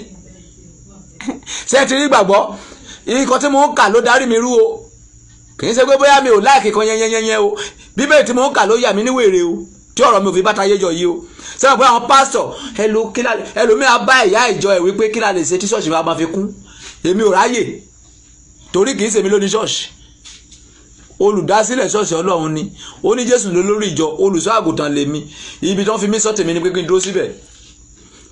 Ṣé ti rí gbàgbọ́? Nǹkan tí mo ń kà ló darí mi rú o. Kì í ṣe pé bóyá mi ò láìkì kan yẹnyẹnyẹnyẹ o. Bíbélì tí mo ń kà ló yà mí ní wèrè o. Tí ọ̀rọ̀ mi ò fi bá tayé jọ yìí o. Ṣé mo pé àwọn pásítọ̀ ẹlòmíà bá ìyá ìjọ ẹ̀ wípé kí la lè ṣe tí ṣọ́ọ̀ṣì máa fi kún. Èmi ò ráyè. Torí kì í ṣe mi lóní ṣọ́ọ̀ṣì. Olùdásílẹ̀ ṣọ́ọ̀ṣì Ọlọ́run ni. Ó ní Jésù lólórí ìjọ, olùṣọ́ àgùntàn lèmi. Ibi tí wọ́n fi mí sọ tèmi ni pé kí n dúró síbẹ̀.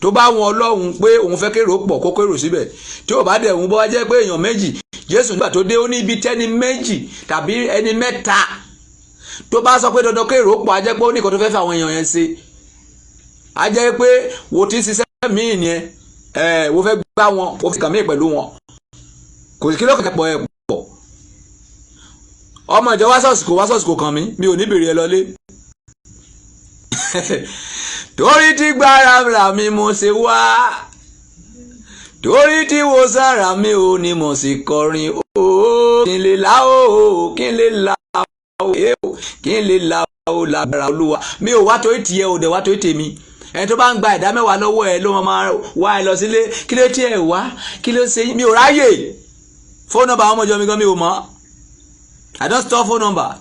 Tó bá wọn Ọlọ́run pé òun fẹ́ kérò pọ̀ kó kérò síbẹ̀. Tí ò bá dẹ̀ òun bọ́ wá jẹ́ pé èèyàn méjì, Jésù nígbà tó dé ó ní ibi tẹ́ni méjì tàbí ẹni mẹ́ta. Tó bá sọ pé dandan kérò pọ̀ á jẹ́ pé ó ní nǹkan tó fẹ́ fẹ́ àwọn èèyàn yẹn ṣe. Á jẹ́ pé wo ti ṣiṣẹ́ míì nìyẹn. Wo fẹ́ gbá wọn, wo fi kàn mí pẹ̀lú wọn. Kò sí kí ló kàn pọ̀ ẹ̀ pọ̀. Ọmọ ìjọ wá ṣọ́ọ̀ṣì kò kàn mí, mi ò ní bèrè ẹ lọlé. Torí tí gbára mi mo ṣe wá, torí tí wo sára mi ò ní mo sì kọrin o, kí n lè la o, kí n lè la o, kí n lè la o lágbára Olúwa. Mi ò wá torí tiẹ̀ ò dẹ̀ wá torí tèmi. Ẹni tó bá ń gba ìdá mẹ́wàá lọ́wọ́ ẹ ló máa wá ẹ lọ sílé, kí ló tiẹ̀ wá, kí ló ṣe mi ò ráyè. Phone number àwọn ọmọ ìjọ mi gan mi ò mọ̀. I don't store phone number.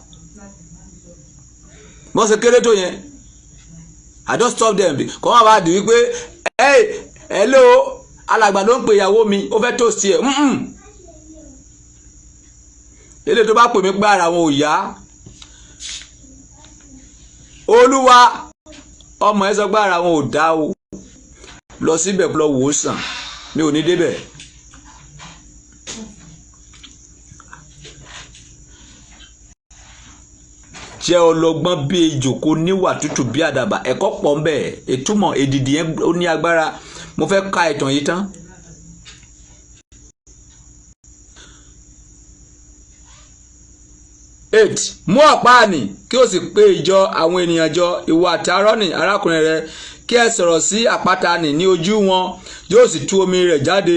Mo ṣe kéré tó yẹn. I don't stop them. Kọ́ máa bá di wípé hello alàgbà ló ń pè ìyàwó mi ó fẹ́ toast ẹ̀. Ilé tó bá pè mí pé ara wọn ò yá. Olúwa ọmọ ẹ sọ pé ara wọn ò dá o. Lọ síbẹ̀ lọ wò ó sàn. Mi ò ní débẹ̀. Jẹ́ ọlọ́gbọ́n bí ejò kò níwà tútù bí àdàbà ẹ̀kọ́ pọ̀ ń bẹ ìtumọ̀ èdìdì yẹn ó ní agbára mo fẹ́ ka ìtàn yìí tán. Mú ọ̀pá àní kí o sì pe ìjọ àwọn ènìyàn jọ ìwọ àti Áárónì arákùnrin rẹ kí ẹ sọ̀rọ̀ sí àpáta nì ní ojú wọn yóò sì tú omi rẹ̀ jáde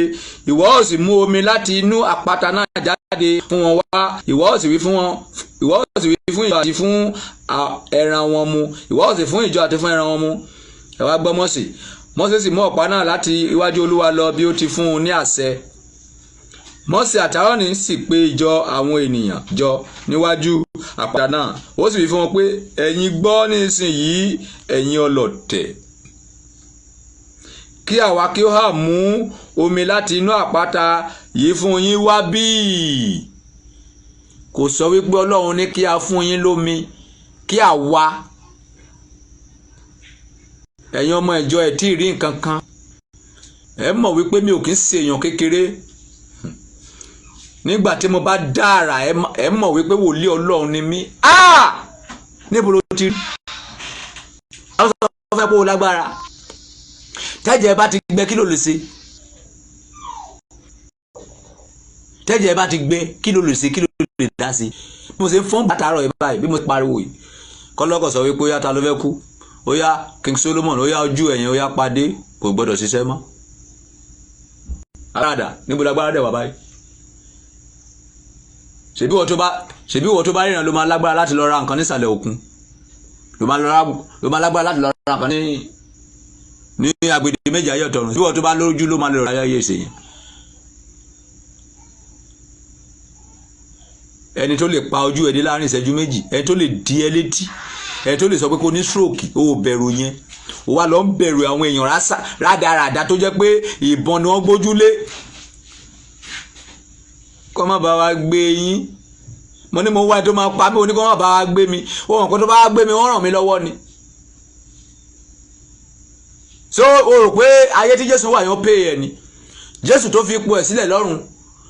ìwọ ó sì mú omi láti inú àpáta náà jáde fún wọn wá ìwọ ó sì wí fún wọn ìwọ ó sì wí fún ìjọ àti fún ẹran wọn mu ìwọ ó sì fún ìjọ àti fún ẹran wọn mu ẹ wá gbọ́ Mósè sì mú ọ̀pá náà láti iwájú Olúwa lọ bí ó ti fún un ní àṣẹ. Mósè àti Áárónì sì pe ìjọ àwọn ènìyàn jọ níwájú àpáta náà ó sì wí fún wọn pé ẹ̀yin gbọ́ nísinsìnyí ẹ̀yin ọlọ̀tẹ̀ kí àwa kí ó hà mú omi láti inú àpáta yìí fún yín wá bí. Kò sọ wípé Ọlọ́run ní kí a fún yín lómi kí àwa ẹ̀yin ọmọ ìjọ ẹ̀ tí ì rí nǹkan kan ẹ mọ̀ wípé mi ò kí ń ṣe èèyàn kékeré nígbà tí mo bá dára ẹ mọ̀ wípé wòlíì Ọlọ́run ni mí níbo ló ti rí àwọn sọ fẹ́ kó o lágbára tẹ́jẹ̀ bá ti gbẹ kí ló lè ṣe tẹ́jẹ̀ bá ti gbẹ kí ló lè ṣe kí ló lè dá sí bí mo ṣe ń fọ́n bàtàrọ̀ ẹ̀ báyìí bí mo pariwo yìí kọ́lọ́kọ̀ sọ wípé ó yá ta ló fẹ́ kú ó yá King Solomon ó yá ojú ẹ̀yìn ó yá padé kò gbọ́dọ̀ ṣiṣẹ́ mọ́ aráàdà níbo lágbára dẹ̀ wà báyìí ṣebí wọ́n tó bá ríran ló máa lágbára láti lọ ra nǹkan nísàlẹ̀ òkun ló máa lágbára láti lọ ra nǹkan ní agbèdè méjì ayé ọ̀tọ̀run ṣebí wọ́n tó bá lójú ló máa lọ ra ayé ìṣèyìn ẹni tó lè pa ojú ẹni láàrin ìṣẹ́jú méjì ẹni tó lè di ẹ létí ẹni tó lè sọ pé kò ní stroke ó bẹ̀rù yẹn ó wá lọ ń bẹ̀rù àwọn èèyàn rádaràda tó jẹ́ pé ìbọn ni wọ́n gbójúlé kọ́ má bá wa gbé yín mo ní mo wá tó máa pa mí oníkọ́ má bá wa gbé mi ó hàn kó tó bá wa gbé mi wọ́n ràn mí lọ́wọ́ ni so o rò pé ayé tí Jésù wà yẹn pé ẹ ni Jésù tó fi ipò ẹ̀ sílẹ̀ lọ́run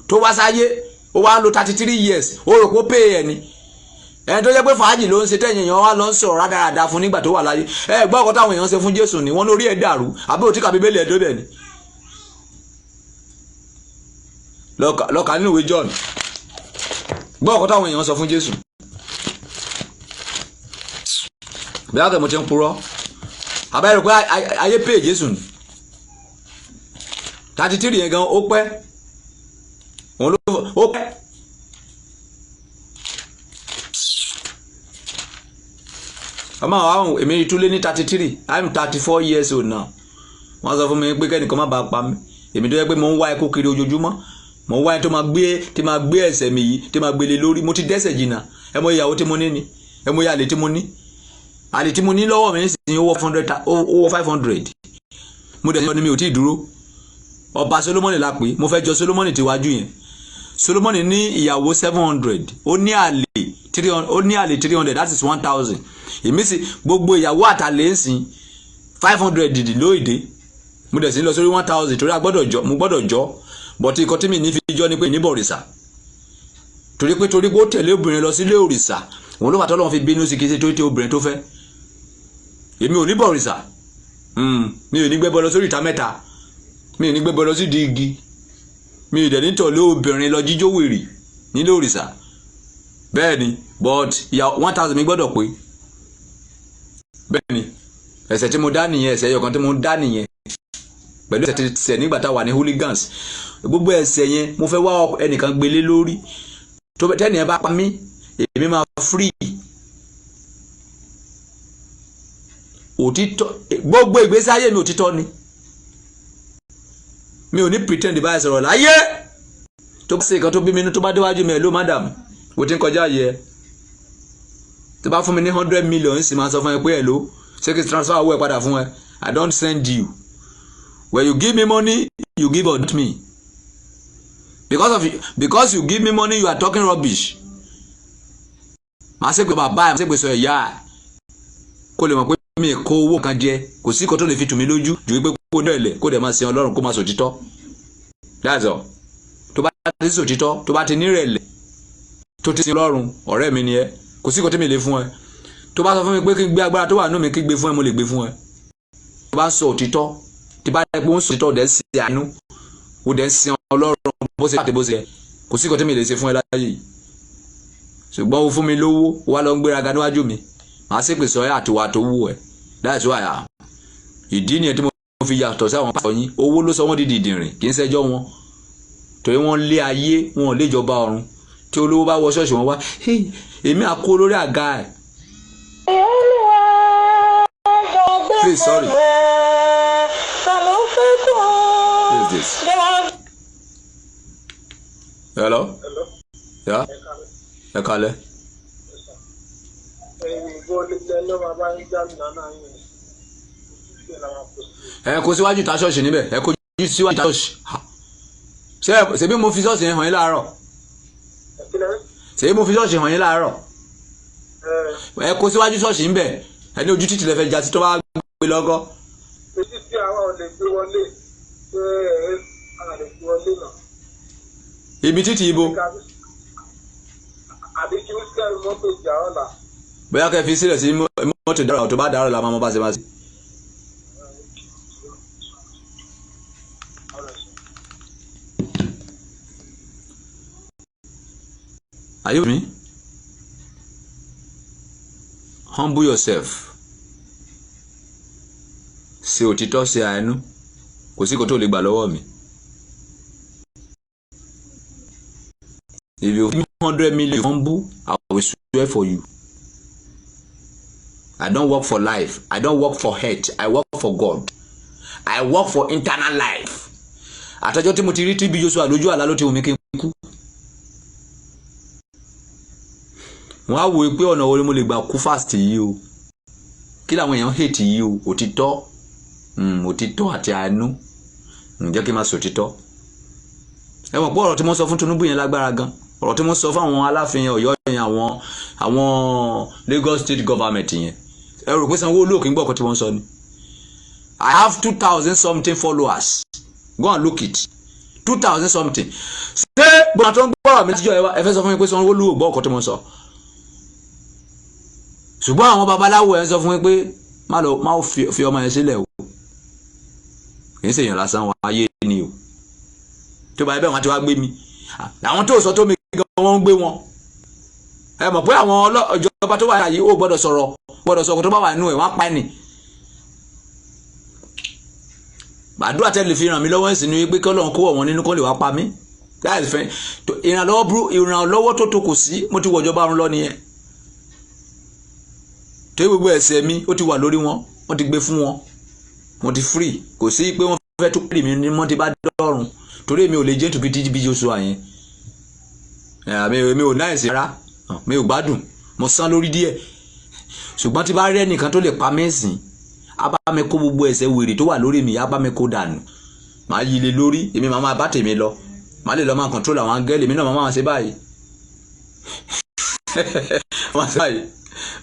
tó wá sáyé ó wá ń lo 33 years ó rò pé ó pé ẹ ni ẹni tó jẹ́ pé fàájì ló ń ṣe tẹ̀yìn èèyàn wá lọ ń sọ̀rọ̀ rádaràda fún nígbà tó wà láyé gbọ́ ọkọ̀ táwọn èèyàn ṣe fún Jésù ni wọ́n lórí ẹ̀ dàrú àbí òtí ka Bíbélì ẹ̀ débẹ̀ ni lọ́ka nínú ìwé John gbọ́ ọkọ̀ táwọn èèyàn sọ fún Jésù bí a kẹ́ mo ti ń purọ́ àbáyọ̀ pé ayé pé Jésù ni 33 yẹn gan ó pẹ́ òun ló ó pẹ́ ọmọ àwọn èmi tún lé ní 33 I'm 34 years old now wọ́n sọ fún mi pé kẹ́nìkan má bàa pa mí èmi tó yẹ pé mo ń wá ẹkú kiri ojoojúmọ́ mo ń wá ẹni tó máa gbé ẹsẹ̀ mi yìí tí máa gbélé lórí mo ti dẹ́sẹ̀ jìnnà ẹ mọ ìyàwó tí mo ní ni ẹ mọ ìyàlè tí mo ní àlè tí mo ní lọ́wọ́ mi nísìnyí owó 500 mo dẹ̀ ní mi ò tí ì dúró ọba Solomoni la pé mo fẹ́ jọ Solomoni tiwájú yẹn Solomoni ní ìyàwó 700 ó ní àlè 300 that is 1000 èmi sì gbogbo ìyàwó àtàlẹ́ ń sìn 500 dìdì lóòdè mo dẹ̀ sí lọ sórí 1000 torí mo gbọ́dọ̀ jọ bọ̀tí ikọ̀ tí mi ní fi jọ ni pé níbọ̀ òrìṣà torí pé ó tẹ̀lé obìnrin lọ sílé òrìṣà òun ló fà tọ́lọ́run fi bínú sí kí ṣe tó tẹ obìnrin tó fẹ́ èmi ò níbọ̀ òrìṣà mi ò ní gbẹ́bọ lọ sórí ìta mẹ́ta mi ò ní gbẹ́bọ lọ sí di igi mi ò dẹ̀ ní tọ̀lé obìnrin lọ jíjó wèrè nílé òrìṣà bẹ́ẹ̀ ni but 1000 mi gbọ́dọ̀ pé bẹ́ẹ̀ ni ẹ̀ṣẹ̀ tí mo dá nìyẹn ẹ̀ṣẹ̀ ẹyọkan tí mo dá nìyẹn pẹ̀lú ẹ̀ṣẹ̀ tí ṣẹ̀ nígbà tá wà ní hooligans gbogbo ẹ̀ṣẹ̀ yẹn mo fẹ́ wá ẹnìkan gbélé lórí tó tẹ́nìyẹn bá pa mí èmi máa free òtítọ́ gbogbo ìgbésí ayé mi òtítọ́ ni mi ò ní pretend báyìí sọ̀rọ̀ láyé tó bá ṣe nǹkan tó bí mi inú tó bá déwájú mi ẹ̀ ló madam o ti ń kọjá yẹ tó bá fún mi ní 100 million sì máa sọ fún ẹ pé ẹ ló ṣé kí transfer owó ẹ padà fún ẹ I don't send you when you give me money you give unto me because you give me money you are talking rubbish màá ṣe pé bàbá ẹ màá ṣe pé sọ ẹ̀yà ẹ kó lè mọ̀ pé mi kó owó kan jẹ kò sí kó tó lè fi tù mí lójú ju wípé kó ní ẹ̀lẹ̀ kó dẹ̀ máa sin Ọlọ́run kó máa sòtítọ́ that's all tó bá ti sòtítọ́ tó bá ti nírẹ̀lẹ̀ tó ti sin Ọlọ́run ọ̀rẹ́ mi ni ẹ kò sí kó tí mi lè fún ẹ tó bá sọ fún mi pé kí n gbé agbára tó wà nínú mi kí n gbé fún ẹ mo lè gbé fún ẹ tó bá sọ òtítọ́ tí bá yẹ pé ó ń sòtítọ́ dẹ̀ sí àánú ó dẹ̀ sin Ọlọ́run bó ṣe àti bó ṣe kò sí kó tí mi lè ṣe fún ẹ láyé ṣùgbọ́n ó fún mi lówó ó wá lọ ń gbéraga níwájú mi màá sì pèsè ọyà àtiwà tó wù ẹ that's why ìdí nìyẹn tí mo fi yàtọ̀ sí àwọn pásítọ̀ yín owó ló sọ wọ́n di dìdìrìn kì í ṣẹjọ́ wọn torí wọ́n lé ayé wọn ò lè jọba ọ̀run tí olówó bá wọ ṣọ́ọ̀ṣì wọn wá èmi àkó lórí àga ẹ̀. Please, sorry. Who is this? Hello? Yeah? Ẹ kálẹ́. Ẹ kó síwájú ta ṣọ́ọ̀ṣì níbẹ̀ ẹ kó síwájú ta ṣọ́ọ̀ṣì ṣé bí mo fi ṣọ́ọ̀ṣì yẹn hàn yín láàárọ̀ ṣé mo fi ṣọ́ọ̀ṣì hàn yín láàárọ̀ ẹ kó síwájú ṣọ́ọ̀ṣì níbẹ̀ ẹ ní ojú títì lẹ fẹ́ já sí tó bá gbé lọ́gọ́. Ibi títì ibo. Bóyá kẹ́ fi sílẹ̀ sí mọ́tò dára tó bá dára la máa mọ bá ṣe máa ṣe. Are you with me? Humble yourself. Ṣe òtítọ́ ṣe àánú. Kò sí kó tó lè gbà lọ́wọ́ mi. If you give me 100 million humble, I will swear for you. I don't work for life. I don't work for hate. I work for God. I work for internal life. Àtọ́jọ́ tí mo ti rí tí bí Joshua lójú àlá ló ti wù mí kí n kú. Wọ́n á wò pé ọ̀nà wo ni mo lè gbà kú fast yìí o. Kí làwọn èèyàn hate yìí o. Òtítọ́. Òtítọ́ àti àánú. Ǹjẹ́ kí n máa sọ òtítọ́. Ẹ mọ̀ pé ọ̀rọ̀ tí mo sọ fún Tinubu yẹn lágbára gan. Ọ̀rọ̀ tí mo sọ fún àwọn aláàfin Ọ̀yọ́ yẹn àwọn Lagos state government yẹn. Ẹ rò pé Sanwó-Olú kì í gbọ́ ọkọ tí wọ́n sọ ni. I have 2,000 something followers. Go and look it. 2,000 something. Ṣé gbọ́dọ̀ tó ń gbọ́rọ̀ mi tíjọ́ ẹ fẹ́ sọ fún mi pé Sanwó-Olú ò gbọ́ ọkọ tí mo sọ. Ṣùgbọ́n àwọn babaláwo ẹ̀ ń sọ fún mi pé má fi ọmọ yẹn sílẹ̀ o. Kì í ṣèyàn lásán wọn ayé ni o. Tó bá yẹ bẹ́ẹ̀ wọ́n ti wá gbé mi. Àwọn tó sọ tó mi gan wọ́n ń gbé wọn. Ẹ mọ̀ pé àwọn ìjọba tó wà yìí ó gbọ́dọ̀ sọ̀rọ̀ tó bá wà nínú ẹ̀ wọ́n á pa ẹni. Àdúrà tẹ́lẹ̀ fi ràn mí lọ́wọ́ ìsìn ní pé kí Ọlọ́run kó wọ̀ wọ́n nínú kó lè wá pa mí. Ìrànlọ́wọ́ tó kò sí mo ti wọ̀ ìjọba ọ̀run lọ nìyẹn. Tó gbogbo ẹ̀ṣẹ̀ mi ó ti wà lórí wọn wọ́n ti gbé fún wọn mo ti free kò sí pé wọ́n fẹ́ tó pè mí ní mọ́ ti bá dọ́rùn torí èmi ò lè jẹ́ tùbí tí bí Joshua yẹn. Mi ò náà ẹ̀sìn rárá mi ò gbádùn mo sán lórí díẹ̀ ṣùgbọ́n tí bá rí ẹnìkan tó lè pa mí sìn á bá mi kó gbogbo ẹ̀ṣẹ̀ wèrè tó wà lórí mi á bá mi kó dànù màá yí lé lórí èmi màá máa bá tèmi lọ màá lè lọ máa control àwọn angẹ́lì èmi náà màá máa ṣe báyìí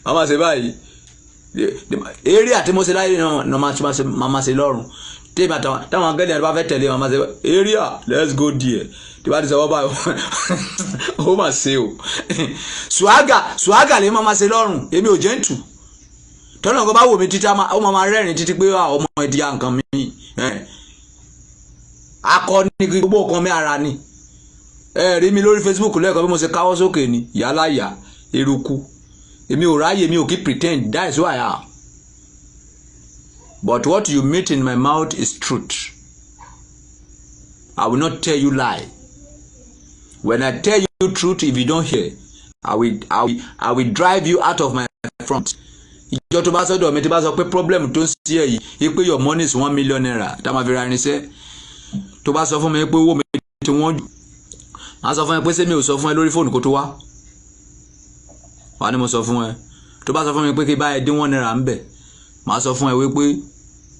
màá máa ṣe báyìí eré àti mo ṣe láyé náà máa ṣe lọ́rùn tí táwọn angẹ́lì àti bá fẹ́ tẹ̀lé máa ṣe area let's go there tí bá ti sọ wọ́n báyìí ó mà ṣe o ṣùágà lè máa ṣe lọ́rùn èmi ò jẹ́ ń tù tọ́lá nǹkan bá wò mí títí ó máa rẹ́rìn títí pé ọmọ ìdíyà nǹkan mi akọ ní gbogbo nǹkan mi ara ni rí mi lórí Facebook lẹ́ẹ̀kan bí mo ṣe káwọ́ sókè ni yálàyà eruku èmi ò ráyè mi ò kí pretend that is who I am but what you meet in my mouth is truth. I will not tell you lie. When I tell you truth, if you don't hear, I will drive you out of my front. Ìjọ tó bá sọ́dọ̀ mi tí bá sọ pé problem tó ń sí ẹ yìí pé your money is 1 million naira tá máa fi ra irinṣẹ́ tó bá sọ fún mi pé owó mi ti wọ́n jù máa sọ fún ẹ pé ṣé mi ò sọ fún ẹ lórí fóònù kó tó wá wà ní mo sọ fún ẹ tó bá sọ fún mi pé kí bá ẹ dín 1 naira ń bẹ̀ máa sọ fún ẹ wípé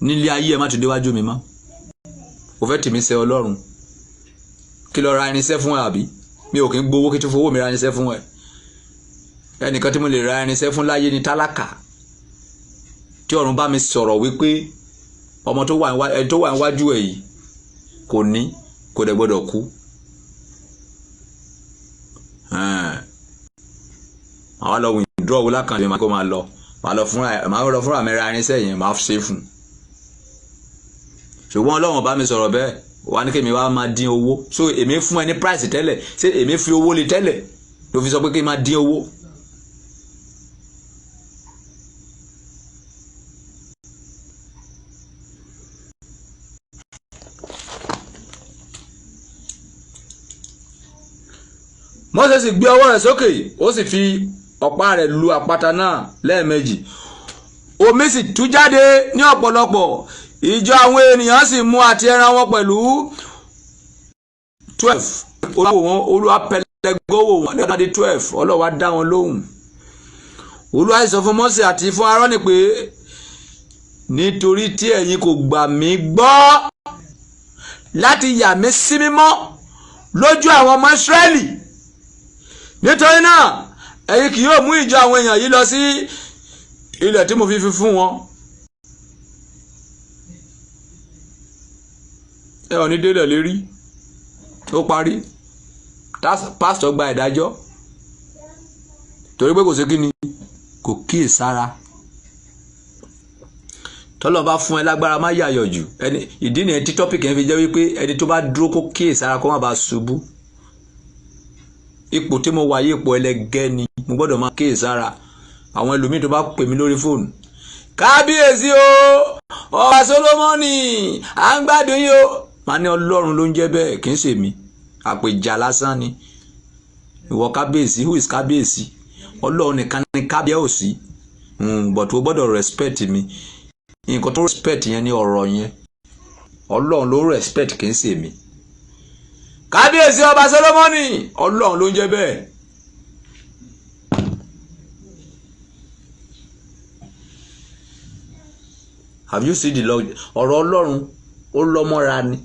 nílé ayé ẹ má ti déwájú mi mọ́ o fẹ́ tì mí ṣe Ọlọ́run kí lọ ra irinṣẹ́ fún ẹ àbí mi ò kí ń gbowó kí tó fowó mi ra irinṣẹ́ fún ẹ ẹnìkan tí mo lè ra irinṣẹ́ fún láyé ni tálákà tí ọ̀run bá mi sọ̀rọ̀ wípé ọmọ tó wà níwájú ẹ̀ yìí kò dẹ̀ gbọ́dọ̀ kú àwọn lọ withdraw owó lákàntì máa kó máa lọ fúnra mi ra irinṣẹ́ yẹn máa ṣe fún ṣùgbọ́n Ọlọ́run bá mi sọ̀rọ̀ bẹ́ẹ̀ wà ní kémi wá máa dín owó so èmi fún ẹ ní price tẹ́lẹ̀ ṣé èmi fi owó lé tẹ́lẹ̀ ló fi sọ pé kí n máa dín owó. Mósè sì gbé ọwọ́ rẹ̀ sókè ó sì fi ọ̀pá rẹ̀ lu àpáta náà lẹ́ẹ̀mejì omi sì tú jáde ní ọ̀pọ̀lọpọ̀ ìjọ àwọn ènìyàn sì mú àti ẹran wọn pẹ̀lú 12 Olúwa pẹlẹgọwò wọn nígbà tí 12 Olúwa dá wọn lóhùn Olúwa sọ fún Mósè àti fún Áárónì pé nítorí tí ẹ̀yin kò gbà mí gbọ́ láti yà mí sí mímọ́ lójú àwọn ọmọ Ísírẹ́lì nítorí náà ẹ̀yin kì yóò mú ìjọ àwọn èèyàn yìí lọ sí ilẹ̀ tí mo fi fún wọn. ẹ ò ní délẹ̀ lérí ó parí pásítọ̀ gba ìdájọ́ torí pé kò sí kí ni kò kíyè sára. Tọ́lọ́ bá fún ẹ lágbára má yàyọ̀ jù ẹni ìdí nìyẹn tí tọ́pìkì yẹn fi jẹ́ wípé ẹni tó bá dúró kó kíyè sára kó má bàa ṣubú. Ipò tí mo wà yí ipò ẹlẹgẹ́ ni mo gbọ́dọ̀ máa kíyè sára. Àwọn ẹlòmíì tó bá pè mí lórí fóònù, kábíyèsí o ọba Solomoni à ń gbádùn yìí o, màá ní Ọlọ́run ló ń jẹ́ bẹ́ẹ̀ kì í ṣe mi, àpèjà lásán ni. Ìwọ kábíyèsí, who is kábíyèsí? Ọlọ́run nìkan ni kábíyèsí. But o gbọ́dọ̀ respect mi. Nǹkan tó respect yẹn ní ọ̀rọ̀ yẹn, Ọlọ́run ló respect kì í ṣe mi. Kábíyèsí ọba Solomoni, Ọlọ́run ló ń jẹ́ bẹ́ẹ̀. Have you seen the Lord? Ọ̀rọ̀ Ọlọ́run ó lọ́mọ́ra ni,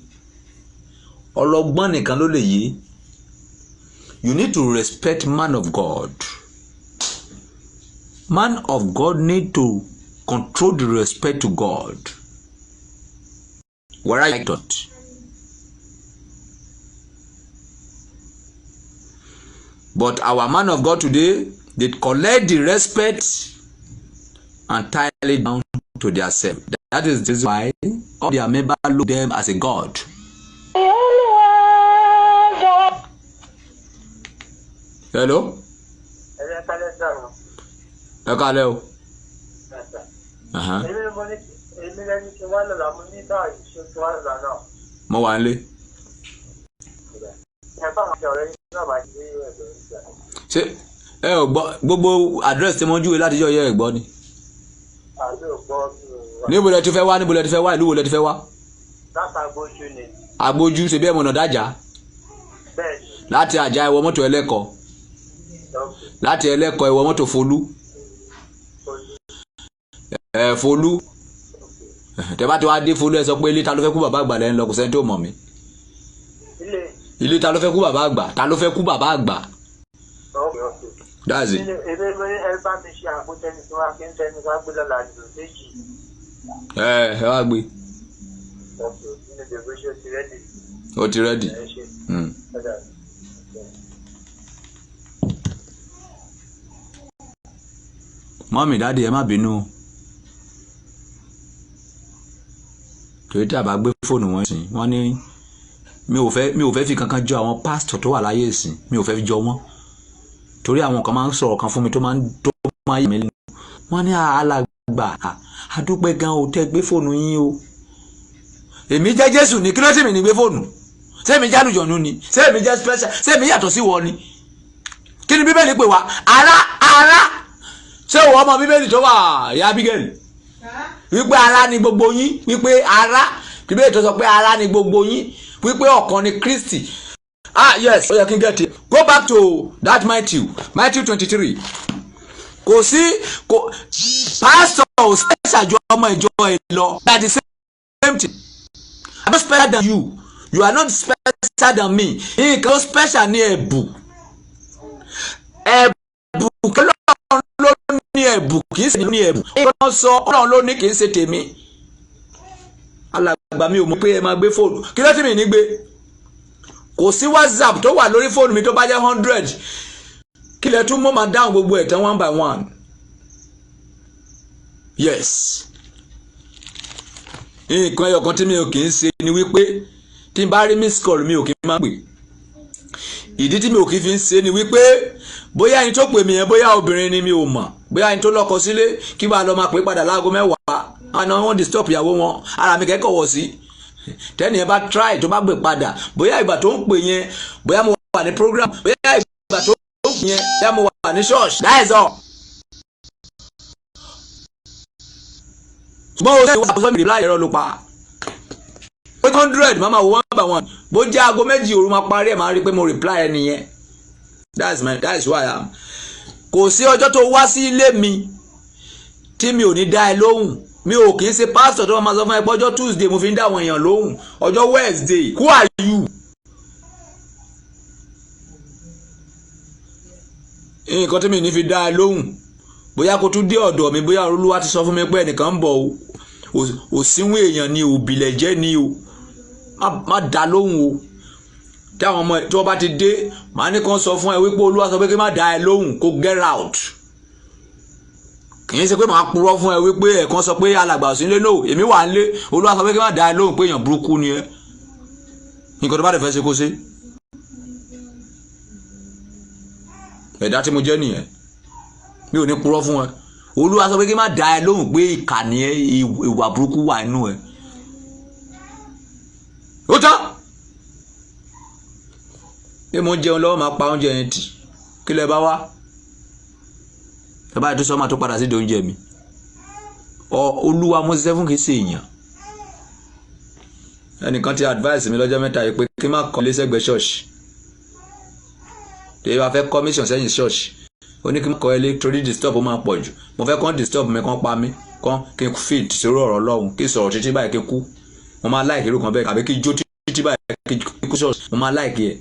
ọlọ́gbọ́n nìkan ló lè yé. You need to respect man of God. Man of God need to control the respect to God. Were I taught? But our man of God today, they collect the respect and tie it down to themselves. That is why all their members look them as a god. Hello? Ẹ kálẹ́ o. Mo wà nílé. Ṣé ẹ ò gbọ́ gbogbo address tí mo júwe láti yọ yẹ ẹ gbọ́ ni? Níbo lẹ ti fẹ́ wá? Níbo lẹ ti fẹ́ wá? Ìlú wo lẹ ti fẹ́ wá? Látàgbójú ni. Agbójú ṣe bí ẹ mọ̀nà dájà. Láti àjà ẹ wọ mọ́tò ẹlẹ́kọ̀. Láti ẹlẹ́kọ̀ ẹ wọ mọ́tò Folú. Folú. Tẹ́ bá ti wá dé Folú ẹ sọ pé ilé ta ló fẹ́ kú bàbá àgbà lẹ́yìn lọ kò sẹ́ni tó mọ̀ mí. Ilé ta ló fẹ́ kú bàbá àgbà? Ta ló fẹ́ kú bàbá àgbà? That's it. Ẹ wá gbé. O ti rẹ́dì. Mọ́mì dáàdì ẹ má bínú. Torí tí a bá gbé fóònù wọn sìn, wọ́n ní mi ò fẹ́ fi kankan jọ àwọn pásítọ̀ tó wà láyé ìsìn, mi ò fẹ́ fi jọ wọ́n. Torí àwọn kan máa ń sọ̀rọ̀ kan fún mi tó máa ń yà mí lẹ́nu. Wọ́n ní alàgbà àdúpẹ́ gan o tẹ́ gbé fóònù yín o. Èmi jẹ́ Jésù ní kí ló sì mí ní gbé fóònù? Ṣé èmi jẹ́ àlùjọ̀nù ni? Ṣé èmi jẹ́ special? Ṣé èmi yàtọ̀ sí wọ ni? Kí ni Bíbélì pè wá? Ará. Ṣé òwò ọmọ Bíbélì tó wà ìyá Abigail? Wípé ará ni gbogbo yín, wípé ará. Bíbélì tó sọ pé ará ni gbogbo yín, wípé ọ̀kan ni Kristi. Yes, ó yẹ kí n get it. Go back to that Matthew 23. Kò sí pastor ò special jọ ọmọ ìjọ ẹ lọ. That is the same thing. I'm not special than you. You are not special than me. Nǹkan special ní ẹ̀bù. Ẹ̀bù kí Ọlọ́run ló ní ẹ̀bù kì í ṣe ní ẹ̀bù. Ọlọ́run sọ Ọlọ́run ló ní kì í ṣe tèmi. Alàgbà mi ò mọ̀ pé ẹ máa gbé fóònù. Kí ló tí mi ní gbé? Kò sí WhatsApp tó wà lórí fóònù mi tó bá jẹ́ 100. Kí lẹ tún mọ́ máa dáhùn gbogbo ẹ̀ tán one by one. Yes. Nǹkan ẹyọkan tí mi ò kì í ṣe ni wípé tí n bá rí miss call mi ò kì í máa pè. Ìdí tí mi ò kì í fi ń ṣe ni wípé bóyá ẹni tó pè mí yẹn bóyá obìnrin ni mi ò mọ̀, bóyá ẹni tó lọ́kọ sílé kí bá lọ máa pè padà láago 10. Àná wọ́n disturb ìyàwó wọn, ara mi kẹ́kọ̀ọ́ wọ̀ sí. Tẹ́ni ẹ bá try tó bá gbé padà bóyá ìgbà tó ń pè yẹn bóyá mo wà ní program, bóyá ìgbà tó ń pè yẹn bóyá mo wà ní church. That is all. Ṣùgbọ́n o ṣe wà fún mi reply ẹ̀rọ ló pa. 100 mama wo one by one. Bó jẹ́ aago 2 òru máa parí ẹ̀ máa rí pé mo reply ẹni yẹn. That's who I am. Kò sí ọjọ́ tó wá sí ilé mi tí mi ò ní dá ẹ lóhùn. Mi ò kì í ṣe pastor tó máa sọ fún ẹ pé ọjọ́ Tuesday mo fi ń dá àwọn èèyàn lóhùn. Ọjọ́ Wednesday, who are you? Nǹkan tí mi ní fi dá ẹ lóhùn. Bóyá kó tún dé ọ̀dọ̀ mi, bóyá Olúwa ti sọ fún mi pé ẹnìkan ń bọ̀ o. Òsínwó èèyàn ni o, òbílẹ̀jẹ́ ni o. má dá lóhùn o tí àwọn ọmọ tí wọ́n bá ti dé màá ní kàn sọ fún ẹ wípé Olúwa sọ pé kí má dá ẹ lóhùn kó get out kì í ṣe pé màá purọ́ fún ẹ wípé ẹ̀kan sọ pé alàgbà ò sí nílé no èmi wà nílé Olúwa sọ pé kí má dá ẹ lóhùn pé èèyàn burúkú ni ẹ nǹkan tó bá dẹ̀ fẹ́ ṣe kó ṣe ẹ̀dá tí mo jẹ́ nìyẹn mi ò ní purọ́ fún ẹ Olúwa sọ pé kí má dá ẹ lóhùn pé ìkà ni ẹ ìwà burúkú wà nínú ẹ ó tán bí mo jẹun lọ́wọ́ máa pa oúnjẹ yẹn tì kí lẹ bá wá ẹ bá tó sọ máa tó padà sí oúnjẹ mi Olúwa mo ṣiṣẹ́ fún kì í ṣe èèyàn ẹnìkan ti advice mi lọ́jọ́ mẹ́ta yìí pé kí n má kọ́ ilé sẹ́gbẹ̀ẹ́ ṣọ́ọ̀ṣì tí wàá fẹ́ commission sẹ́yìn ṣọ́ọ̀ṣì ó ní kí n kọ́ ilé torí disturb ó máa pọ̀ jù mo fẹ́ kàn disturb mi kàn pa mí kàn kí n fit sórí ọ̀rọ̀ Ọlọ́run kí n sọ̀rọ̀ títí báyìí kí n kú mo máa like irú kan bẹ́ẹ̀ àbí kí n jó títí báyìí kí n kú ṣọ́ọ̀ṣì mo máa like ẹ̀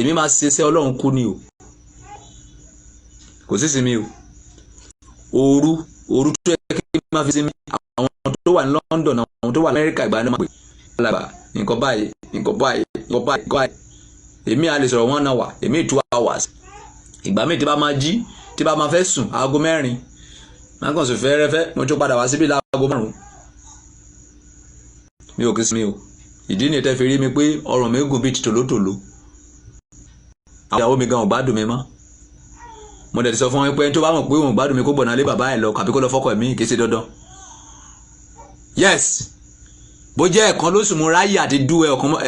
èmi máa ṣe iṣẹ́ Ọlọ́run kú ni o kò sí sinmi o òru tó yẹ kí n máa fi sinmi àwọn tó wà ní London àwọn tó wà ní Amẹ́ríkà ìgbà ni wọ́n máa pè alàgbà nǹkan báyìí èmi à lè sọ̀rọ̀ 1 hour èmi 2 hours ìgbà míì tí bá máa jí tí bá máa fẹ́ sùn aago 4 máa kàn sùn fẹ́rẹ́fẹ́ mo tún padà wá síbí láago 5 mi ò kí sinmi o ìdí ni tẹ́ fi rí mi pé ọrùn mi gùn bíi ti tòlótòló àwọn ìyàwó mi gan ò gbádùn mi mọ́ mo dẹ̀ ti sọ fún wọn pé tó bá mọ̀ pé òun gbádùn mi kó gbọ̀nà lé bàbá ẹ̀ lọ kàbí kó lọ fọ́kọ̀ mi kì í ṣe dandan yes bó jẹ́ ẹ̀kan lóṣù mo ráyè àti dú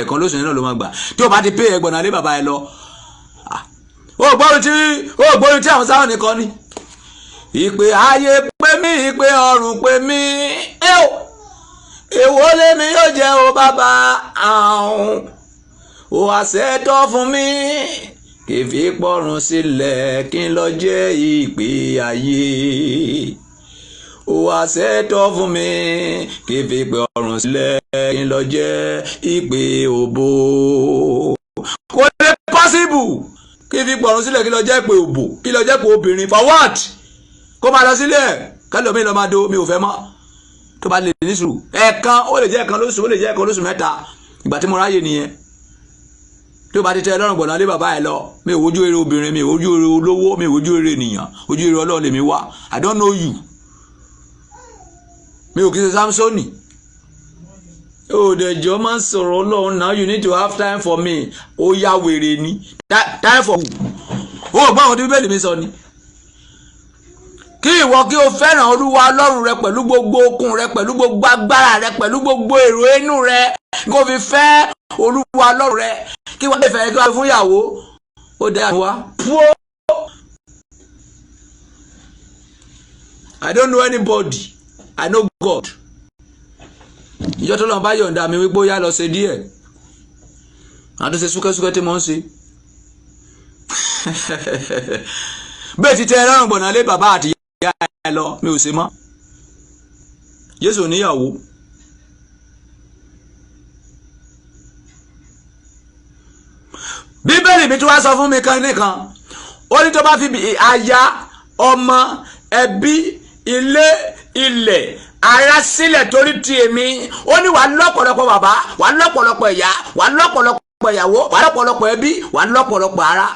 ẹ̀kan lóṣù nínú ló máa gbà tí o bá ti pé ẹ gbọ̀nà lé bàbá ẹ̀ lọ ó gbóhùn tí àwọn sáwọn nìkan ni ìpè ayé pé mí ìpè ọ̀run pé mí èwo lèmi yóò jẹ́ o bàbá àwọn ò àṣẹ tọ́ fún mi kì í fi pọ̀run sílẹ̀ kí n lọ jẹ́ ìpè ayé ó àṣẹ tọ́ fún mi kì í fi pọ̀run sílẹ̀ kí n lọ jẹ́ ìpè òbò kò lè possible kí n fi pọ̀run sílẹ̀ kí n lọ jẹ́ ìpè òbò kí n lọ jẹ́ ìpè obìnrin for what kó máa lọ sílẹ̀ kálọ̀ mi lọ máa do mi ò fẹ́ mọ́ tó bá lè ní sùúrù ẹ̀ẹ̀kan ó lè jẹ́ ẹ̀ẹ̀kan lóṣù ó lè jẹ́ ẹ̀ẹ̀kan lóṣù mẹ́ta ìgbà tí mo ráyè nìyẹn tó bá ti tẹ Ọlọ́run gbọ̀nà lé bàbá ẹ̀ lọ mi ò wojú eré obìnrin mi ò wojú eré olówó mi ò wojú eré ènìyàn ojú eré Ọlọ́run lèmi wá I don't know you mi ò kí ṣe Samsoni ó dẹjọ́ máa ń sọ̀rọ̀ Ọlọ́run now you need to have time for me ó yá wèrè ni time for who ó gbọ́ àwọn tí Bíbélì mi sọ ni kí ìwọ kí o fẹ́ràn Olúwa Ọlọ́run rẹ pẹ̀lú gbogbo okun rẹ pẹ̀lú gbogbo agbára rẹ pẹ̀lú gbogbo èrò inú rẹ kó fi fẹ́ Olúwa Ọlọ́run rẹ kí wọ́n lè fẹ́ kí wọ́n fún ìyàwó ó dẹ́ àwọn wa púọ́. I don't know anybody I know God ìjọ tó lọ́n bá yọ̀ǹda mi wípé ó yá lọ ṣe díẹ̀ àtúnṣe súkẹ́súkẹ́ tí mo ń ṣe bẹ́ẹ̀ ti tẹ́ ẹ lọ́rùn gbọ̀nà lé bàbá àti ìyá ẹ lọ mi ò ṣe mọ́ Jésù níyàwó Bíbélì mi tún wá sọ fún mi kan nìkan ó ní tó bá fi aya ọmọ ẹbí ilé ilẹ̀ ara sílẹ̀ torí ti èmi ó ní wà lọ́pọ̀lọpọ̀ bàbá wà lọ́pọ̀lọpọ̀ ìyá wà lọ́pọ̀lọpọ̀ ìyàwó wà lọ́pọ̀lọpọ̀ ẹbí wà lọ́pọ̀lọpọ̀ ara.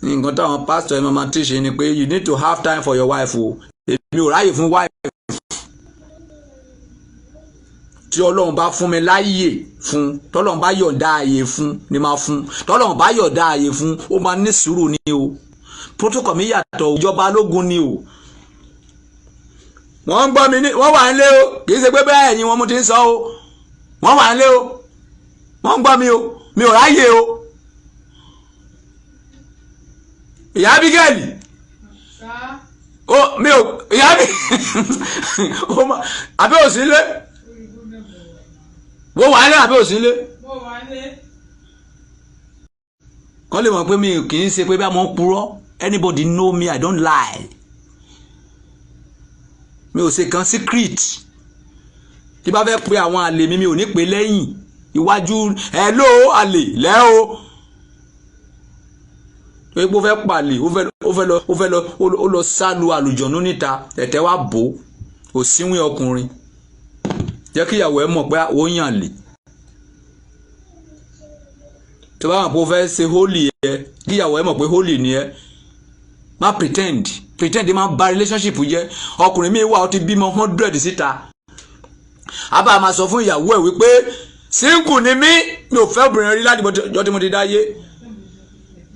nǹkan táwọn pásítọ̀ ẹ̀ máa ti ṣe ni pé you need to have time for your wife o èmi ò ráyè fún wife tí Ọlọ́run bá fún mi láyè fún tọ́lọ́run bá yọ̀ǹda ààyè fún ni máa fún tọ́lọ́run bá yọ̀ǹda ààyè fún ó máa ní sùúrù ni o protocol mi yàtọ̀ ìjọba lógun ni o wọ́n ń gbọ́ mi ní wọ́n wà nílé o kì í ṣe pé bẹ́ẹ̀ ẹ̀yin wọn mo ti ń sọ o wọ́n wà nílé o wọ́n ń gbọ́ mi o mi ò ráyè o ìyá Abigail o mi ò ìyá mi àbí òsì nílé wọ́n wà nílé àbí òsì nílé kọ́ lè mọ̀ pé mi kì í ṣe pé bá mo ń purọ́ anybody know me I don't lie mi ò ṣe kan secret tí bá fẹ́ pe àwọn àlè mi ò ní pè lẹ́yìn iwájú hello àlè lẹ́ o ó fẹ́ pàlè ó lọ sálu àlùjọ̀nú níta ẹ̀tẹ́ wá bò ó síwìn ọkùnrin jẹ́ kí ìyàwó ẹ mọ̀ pé ó yàn lè tó bá wọn pé ó fẹ́ ṣe holy ẹ kí ìyàwó ẹ mọ̀ pé holy ni ẹ má pretend má bà relationship jẹ́ ọkùnrin mi wà ó ti bímọ 100 síta àbá máa sọ fún ìyàwó ẹ wípé single ni mí mi ò fẹ́ obìnrin rí láti ọjọ́ tí mo ti dáyé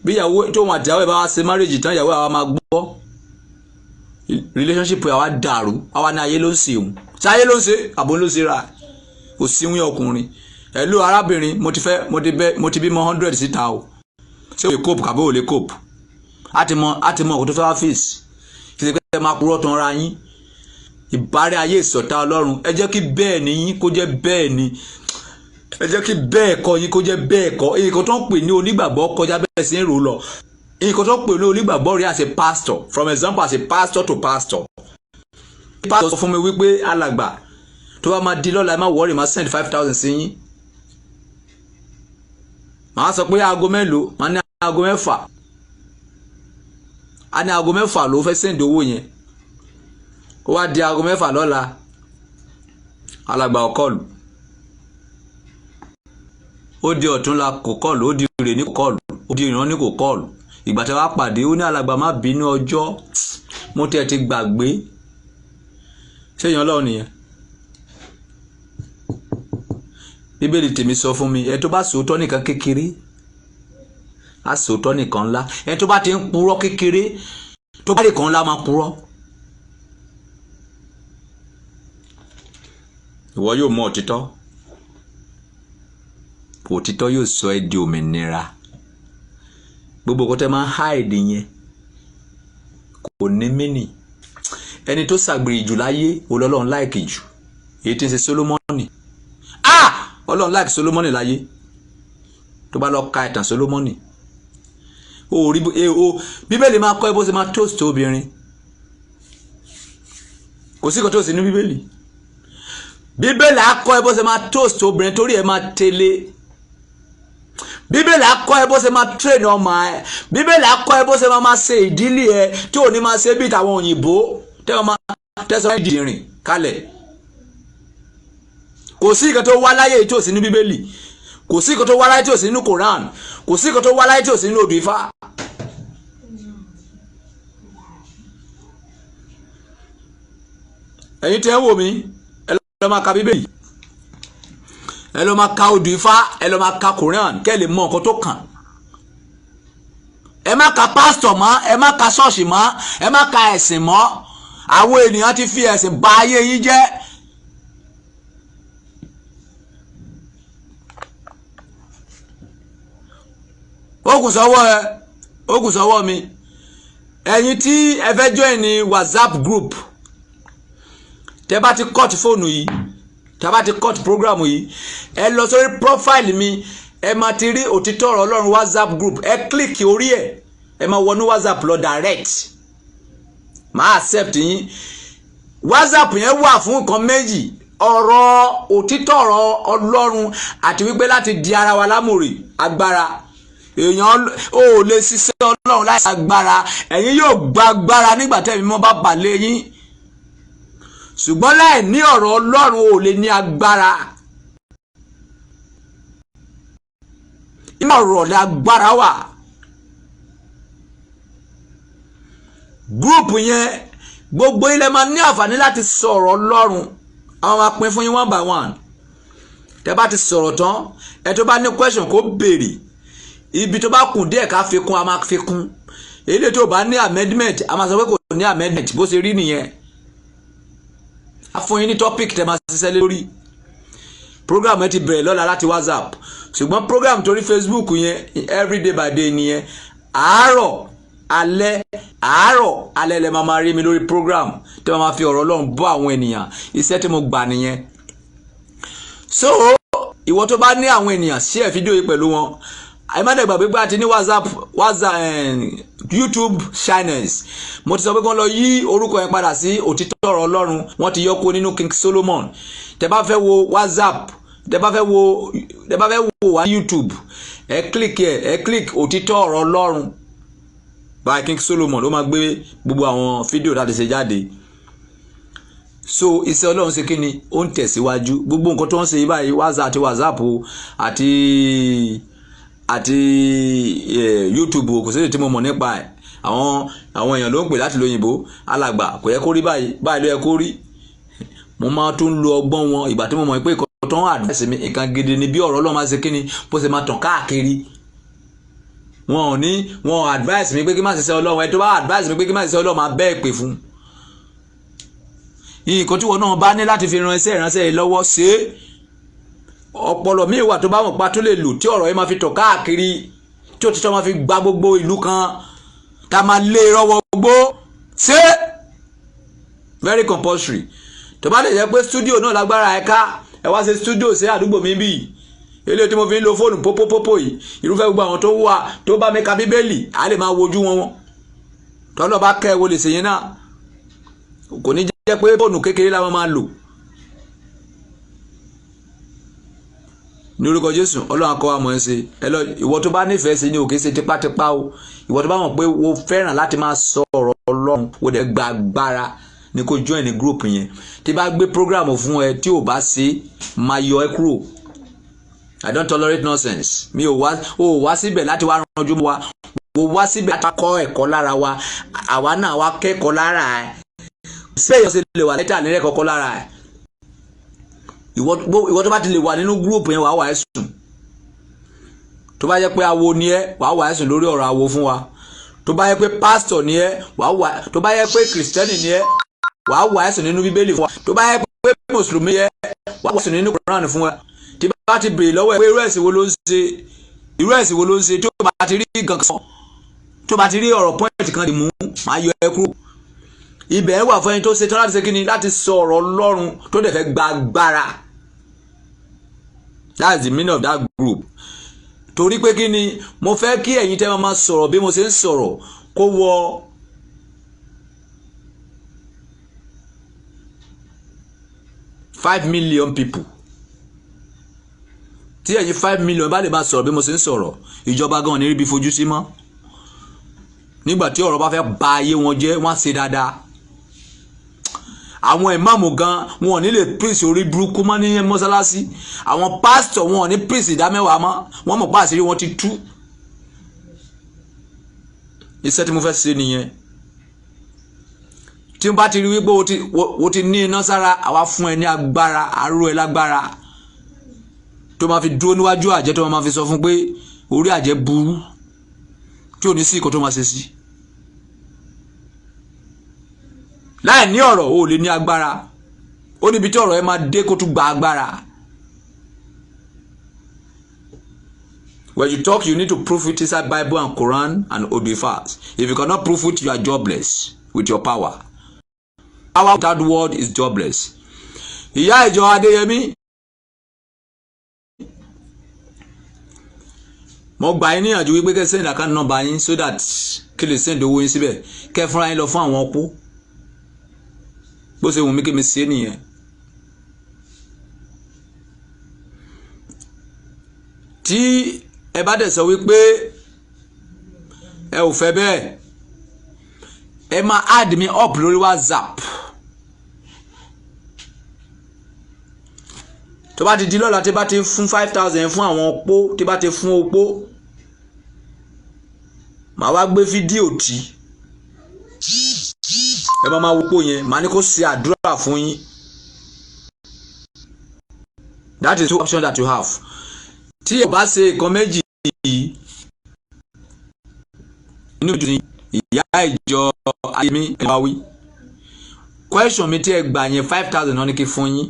bí ìyàwó tó wọn àti ìyàwó ẹ bá wá ṣe marriage tán ìyàwó àwa máa gbọ́ relationship àwa dàrú àwa ní ayé ló ń ṣe òun ṣe ayé ló ń ṣe àbò ló ṣe ra kò síwìn ọkùnrin ẹ̀lú arábìnrin mo ti bímọ 100 síta o ṣé o lè cope kàbó o lè cope á ti mọ ọkọ tó fẹ́ wá fèsì kí ṣe pé ẹ máa purọ́ tán ra yín ìbárẹ́ ayé ìṣọ̀tá ọlọ́run ẹ jẹ́ kí bẹ́ẹ̀ ni yín kó jẹ́ bẹ́ẹ̀ ni ẹ jẹ́ kí bẹ́ẹ̀ kọ́ yín kó jẹ́ bẹ́ẹ̀ kọ́ nǹkan tó ń pè ní onígbàgbọ́ kọjá bẹ́ẹ̀ sí ń rò lọ nǹkan tó ń pè ní onígbàgbọ́ rí as a pastor from example as a pastor to pastor. pastor sọ fún mi wípé alàgbà tó bá máa di lọ́la ẹ má wọ́ọ̀rì máa send 5,000 sí yín màá sọ pé aago mélòó màá ní aago mẹ́fà a ní aago mẹ́fà ló fẹ́ send owó yẹn ó wá di aago mẹ́fà lọ́la alàgbà ọ̀kọ́lù ó di ọ̀túnla kò kọ́ọ̀lù ó di rè ní kò kọ́ọ̀lù ó di ìran ní kò kọ́ọ̀lù ìgbà tí wàá pàdé ó ní alàgbà má bínú ọjọ́ mo tẹ̀ ti gbàgbé ṣé èèyàn Ọlọ́run nìyẹn bíbélì tèmi sọ fún mi ẹ tó bá sòótọ́ nìkan kékeré á sòótọ́ nìkan ńlá ẹ tó bá ti ń purọ́ kékeré tó bá nìkan ńlá máa purọ́ ìwọ yóò mọ òtítọ́ òtítọ́ yóò sọ ẹ́ di òmìnira gbogbo kó tẹ́ máa ń hide yẹn kò ní mínì ẹni tó ṣàgbèrè jù láyé Ọlọ́run láìkì jù èyí tí ń ṣe Solomoni Ọlọ́run láìkì Solomoni láyé tó bá lọ ka ìtàn Solomoni bíbélì máa kọ́ ẹ bó ṣe máa toast obìnrin kò sí kan tó sí ní bíbélì á kọ́ ẹ bó ṣe máa toast obìnrin torí ẹ máa tẹ̀lé bíbélì á kọ́ ẹ bó ṣe máa train ọmọ ẹ bíbélì á kọ́ ẹ bó ṣe máa ṣe ìdílé ẹ tí ò ní máa ṣe bí tàwọn òyìnbó tẹ́wọ́n máa tẹ́sán ìdìrìn kalẹ̀ kò sí nǹkan tó wá láyé tí ò sí ní bíbélì kò sí nǹkan tó wá láyé tí ò sí nínú Koran kò sí nǹkan tó wá láyé tí ò sí nínú odù Ifá. ẹ̀yin tẹ́ ń wò mí ẹ lọ máa ka bíbélì ẹ lọ máa ka odù Ifá ẹ lọ máa ka Koran kẹ́ lè mọ nǹkan tó kàn ẹ má ka pásítọ̀ mọ́ ẹ má ka ṣọ́ọ̀ṣì mọ́ ẹ má ka ẹ̀sìn mọ́ àwọn ènìyàn ti fi ẹ̀sìn bà ayé yín jẹ́. ó kù sọ́wọ́ mi ẹ̀yin tí ẹ fẹ́ join ní WhatsApp group tẹ́ bá ti cut fóònù yìí tẹ́ bá ti cut program yìí ẹ lọ sórí profile mi ẹ máa ti rí òtítọ́ ọ̀rọ̀ Ọlọ́run WhatsApp group ẹ click orí ẹ máa wọnú WhatsApp lọ direct máa accept yín WhatsApp yẹn wà fún nǹkan méjì ọ̀rọ̀ òtítọ́ ọ̀rọ̀ Ọlọ́run àti wípé láti di ara wa lámùrè agbára èèyàn ò lè ṣiṣẹ́ Ọlọ́run láì agbára ẹ̀yin yóò gba agbára nígbà tẹ́mi mọ́ bá balẹ̀ yín ṣùgbọ́n láì ní ọ̀rọ̀ Ọlọ́run ò lè ní agbára inú ọ̀rọ̀ lè agbára wà gúrùpù yẹn gbogbo ilẹ̀ máa ní àǹfààní láti sọ̀rọ̀ Ọlọ́run àwọn máa pín fún yín 1 by 1 tẹ́ bá ti sọ̀rọ̀ tán ẹ tó bá ní question kó béèrè ibi tó bá kùn díẹ̀ ká fi kún a máa fi kún èyí tó bá ní amendment a máa sọ pé kò ní amendment bó ṣe rí nìyẹn a fún yín ní topic tẹ́ máa ṣiṣẹ́ lórí program ẹ ti bẹ̀rẹ̀ lọ́la láti WhatsApp ṣùgbọ́n program torí Facebook yẹn everyday by day nìyẹn àárọ̀ alẹ́ lẹ máa rí mi lórí program tẹ́ máa fi ọ̀rọ̀ Ọlọ́run bọ́ àwọn ènìyàn iṣẹ́ tí mo gbà nìyẹn so ìwọ tó bá ní àwọn ènìyàn share fídíò yìí pẹ̀lú wọn àìmọ́dẹ̀gbà gbígbà àti ní WhatsApp YouTube channels mo ti sọ pé kí wọ́n lọ yí orúkọ yẹn padà sí òtítọ́ ọ̀rọ̀ Ọlọ́run wọ́n ti yọ kó nínú King Solomon tẹ́ bá fẹ́ wo WhatsApp tẹ́ bá fẹ́ wo wá YouTube ẹ click òtítọ́ ọ̀rọ̀ Ọlọ́run by King Solomon ló máa gbé gbogbo àwọn fídíò láti ṣe jáde. So iṣẹ́ Ọlọ́run ṣe kíni ó ń tẹ̀síwájú. Gbogbo nǹkan tó ń ṣe báyìí WhatsApp àti YouTube kò sí èdè tí mo mọ̀ nípa ẹ̀. Àwọn èèyàn ló ń pè láti lóyìnbó alàgbà kò yẹ kó rí báyìí ló yẹ kó rí. Mo máa tún lo ọgbọ́n wọn ìgbà tí mo mọ̀ pé ìkan tó ń advice mi nǹkan gidi ni bí ọ̀rọ̀ Ọlọ́run máa ṣe kíni bó ṣe máa tàn káàkiri. Wọn advice mi pé kí má ṣiṣẹ́ Ọlọ́run, ẹ tó bá advice mi pé kí má ṣiṣẹ́ Ọlọ́run máa bẹ́ẹ̀ pè fún. Nǹkan tí wọn náà bá ní láti fi ran iṣẹ́ ìránṣẹ́ yìí lọ́wọ́ ṣe ọpọlọ mi wà tó bá mọ̀ pa tó lè lò tí ọ̀rọ̀ yìí máa fi tàn káàkiri tí òtítọ́ máa fi gba gbogbo ìlú kan tá máa lé rọ́wọ́ gbó ṣe very compulsory. Tó bá lè jẹ́ pé studio náà lágbára ẹ̀ka ẹ wá ṣe studio sí àdúgbò mi bíi eléyìí tí mo fi ń lo fóònù pópópópó yìí irúfẹ́ gbogbo àwọn tó wà tó bá mi ka bíbélì á lè máa wojú wọn tọ́lọ́ bá kẹ́ ẹ wo lè ṣèyẹn náà kò ní jẹ́ pé fóònù kékeré la máa lò. Ní orúkọ Jésù Ọlọ́run akọ́ àmọ́ ẹ ṣe ìwọ tó bá nífẹ̀ẹ́ sí ni òkè ṣe tipátipá o. Ìwọ tó bá mọ̀ pé wo fẹ́ràn láti máa sọ ọ̀rọ̀ Ọlọ́run wo dẹ̀ gba agbára ni kó join ní group yẹn. Tí bá gbé program fún ẹ tí ò bá ṣe máa yọ ẹ kúrò. I don't tolerate nonsense. Mi ò wá síbẹ̀ láti wá ranjú wa. Mo wá síbẹ̀ láti kọ́ ẹ̀kọ́ lára wa. Àwa náà wá kẹ́kọ̀ọ́ lára ẹ̀. Ṣé èèyàn ṣe lè wà lẹ́tà nílẹ̀ kọ́kọ́ lára ẹ̀? Ìwọ tó bá ti lè wà nínú group yẹn wàá wà ẹ́ sùn. Tó bá yẹ pé awo ni ẹ wàá wà ẹ́ sùn lórí ọ̀rọ̀ awo fún wa. Tó bá yẹ pé pastor ni ẹ tó bá yẹ pé Christian ni ẹ wàá wà ẹ́ sùn nínú Bíbélì fún wa. Tó bá yẹ pé Mùsùlùmí ẹ wàá wà ẹ́ sùn nínú Quran fún wa. Tí bá ti bèrè lọ́wọ́ ẹ pé irú ẹ̀sìn wo ló ń ṣe tó bá ti rí nǹkan kan tó bá ti rí ọ̀rọ̀ point kan dì mú máa yọ ẹ kúrò. Ibẹ̀ wà fún ẹni tó ṣe tán láti ṣe kíni láti sọ ọ̀rọ̀ Ọlọ́run tó dẹ̀ fẹ́ gba agbára. That's the meaning of that group. Torí pé kíni mo fẹ́ kí ẹ̀yin tẹ́ máa sọ̀rọ̀ bí mo ṣe ń sọ̀rọ̀ kó wọ 5 million people. Tí ẹ̀yin 5 million bá lè máa sọ̀rọ̀ bí mo ṣe ń sọ̀rọ̀ ìjọba gan ní rí bí fojú sí mọ́. Nígbà tí ọ̀rọ̀ bá fẹ́ ba ayé wọn jẹ́ wọ́n á ṣe dáadáa. Àwọn ìmáàmù gan wọn ò ní lè pèsè orí burúkú mọ́ ní mọ́sálásí. Àwọn pásítọ̀ wọn ò ní pèsè ìdámẹ́wàá mọ́. Wọ́n mọ̀ pé àṣírí wọn ti tú. Iṣẹ́ tí mo fẹ́ ṣe nìyẹn. Tí n bá ti rí wípé o ti ní iná sára àwa fún ẹ ní agbára aró ẹ lágbára tó máa fi dúró níwájú àjẹ́ tó máa fi sọ fún pé orí àjẹ́ burú tí ò ní sí ìkọ́ tó máa ṣe sí. Láì ní ọ̀rọ̀ o lè ní agbára ó níbi tí ọ̀rọ̀ ẹ máa dé kó tún gba agbára. When you talk you need to prove it inside Bible and Quran and Odu fast. If you cannot prove it you are jobless with your power. Power without word is jobless. Ìyá ìjọ Adéyẹmí mo gbà yín níyànjú wípé kẹ́ send account number yín so that kí lè send owó yín síbẹ̀ kẹ́ fúnra yín lọ fún àwọn opó bó ṣe wù mí kí mi ṣe nìyẹn. Tí ẹ bá dẹ̀ sọ wípé ẹ ò fẹ́ bẹ́ẹ̀ ẹ máa add me up lórí WhatsApp. Tó bá ti di lọ́la tí bá ti fún 5,000 fún àwọn opó tí bá ti fún opó màá wá gbé fídíò tí ẹ máa wo opó yẹn màá ní kó ṣe àdúrà fún yín. That is the option that you have. Tí ẹ bá ṣe nǹkan méjì yìí inú ìdùnnú ìyá ìjọ Adéyẹmí ẹ máa wí. Question mi tí ẹ gbà yẹn 5,000 náà ní kí fún yín.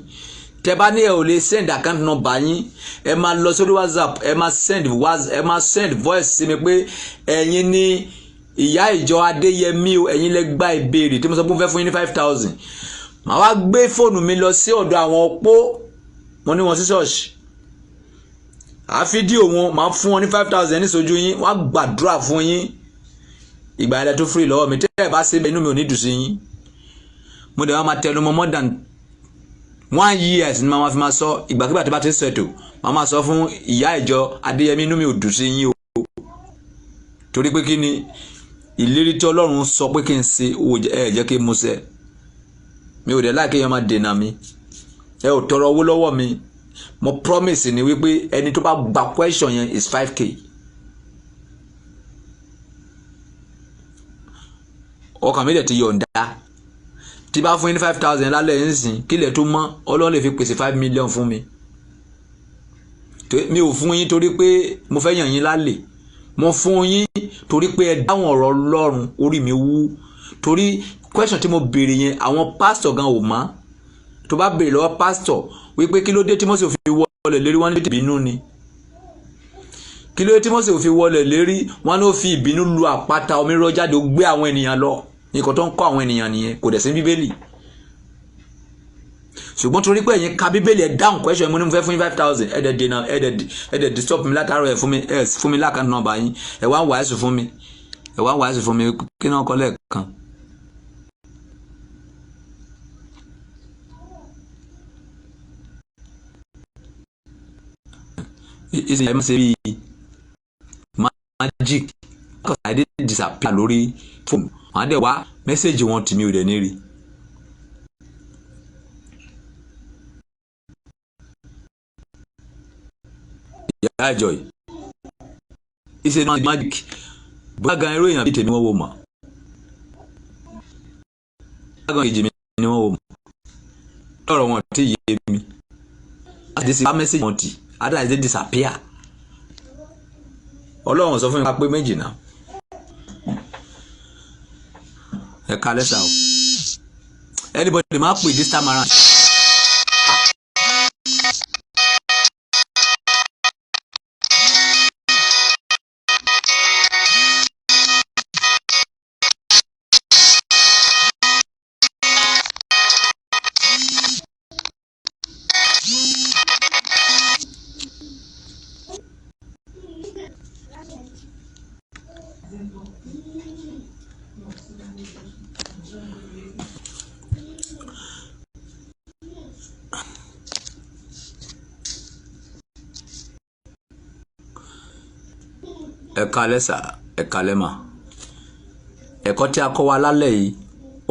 Tẹ́ bá ní ẹ ò lè send account number yín ẹ máa lọ sórí WhatsApp ẹ máa send voice sí mi pé ẹ̀yin ní ìyá ìjọ Adéyẹmí o ẹ̀yin lẹ gba ìbéèrè tí mo sọ pé mo fẹ́ fún yín ní 5,000. Màá wá gbé fóònù mi lọ sí ọ̀dọ̀ àwọn opó mo ní wọn sí ṣọ́ọ̀ṣì à fídíò wọn máa fún wọn ní 5,000 ní sojú yín wọ́n á gbàdúrà fún yín ìgbà ilẹ̀ tó free lọ́wọ́ mi tẹ́ ẹ bá ṣe inú mi ò ní dùn sí yín. Mo dẹ̀ wá máa tẹnu mọ́ more than 1 year ni màá fi máa sọ ìgbàkigbà tí bá ti ṣètò màá máa sọ fún ìyá ìjọ Adéyẹmí inú mi ò dùn sí yín o torí pé kí ni ìlérí tí Ọlọ́run sọ pé kí n ṣe ẹ jẹ́ kí n mú ṣẹ mi ò dẹ̀ láì kéèyàn máa dènà mi ẹ ò tọrọ owó lọ́wọ́ mi mo promise ni wípé ẹni tó bá gba question yẹn is 5k ọkàn mi dẹ̀ ti yọ̀ǹda tí bá fún yín ní 5,000 lálẹ́ yín sìn kílẹ̀ tó mọ́ Ọlọ́run lè fi pèsè 5 million fún mi mi ò fún yín torí pé mo fẹ́ yàn yín lálẹ́ mo fún yín torí pé ẹ dáhùn ọ̀rọ̀ Ọlọ́run orí mi wú torí question tí mo béèrè yẹn àwọn pastor gan ò mọ̀ tó bá béèrè lọ́wọ́ pastor wípé kí ló dé tí Mósè ò fi wọlé lérí wọn ní ìbínú ni kí ló dé tí Mósè ò fi wọlé lérí wọn ló fi ìbínú lu àpáta omi rọ́ jáde ó gbé àwọn ènìyàn lọ nǹkan tó ń kọ́ àwọn ènìyàn nìyẹn kò dẹ̀ sí bíbélì ṣùgbọ́n torí pé ẹ̀yin ka bíbélì ẹ̀ dáhùn question mo ní mo fẹ́ fún yín 5,000 ẹ̀dẹ̀ dènà ẹ̀dẹ̀ disturb mi látàárọ̀ ẹ̀ fún mi lákàtúntì nọ́mbà yín ẹ̀ wá ń wàásù fún mi kí náà kọ́ lẹ́ẹ̀kan. ìsìn ẹ̀ máa ṣe bíi magic because I did disappear lórí fóònù àwọn àdẹ̀ wá mẹ́sẹ̀gì wọn tì mí ò dẹ̀ ní rí. ìyá àjọ yìí ìṣe náà magic bóyá gan irú èèyàn bíi tèmi wọ́n wò mọ́ bóyá gan ìjì mi ni wọ́n wò mọ́ lọ́rọ̀ wọn tí yé mi láti ṣe bá mẹ́sẹ̀gì wọn tì àdá ìdí disappear Ọlọ́run sọ fún mi pé méjì náà ẹ ká lẹ́sà o anybody máa pè this time around. ẹ kálẹ́ sà ẹ kálẹ́ mà ẹ̀kọ́ tí a kọ́ wa lálẹ́ yìí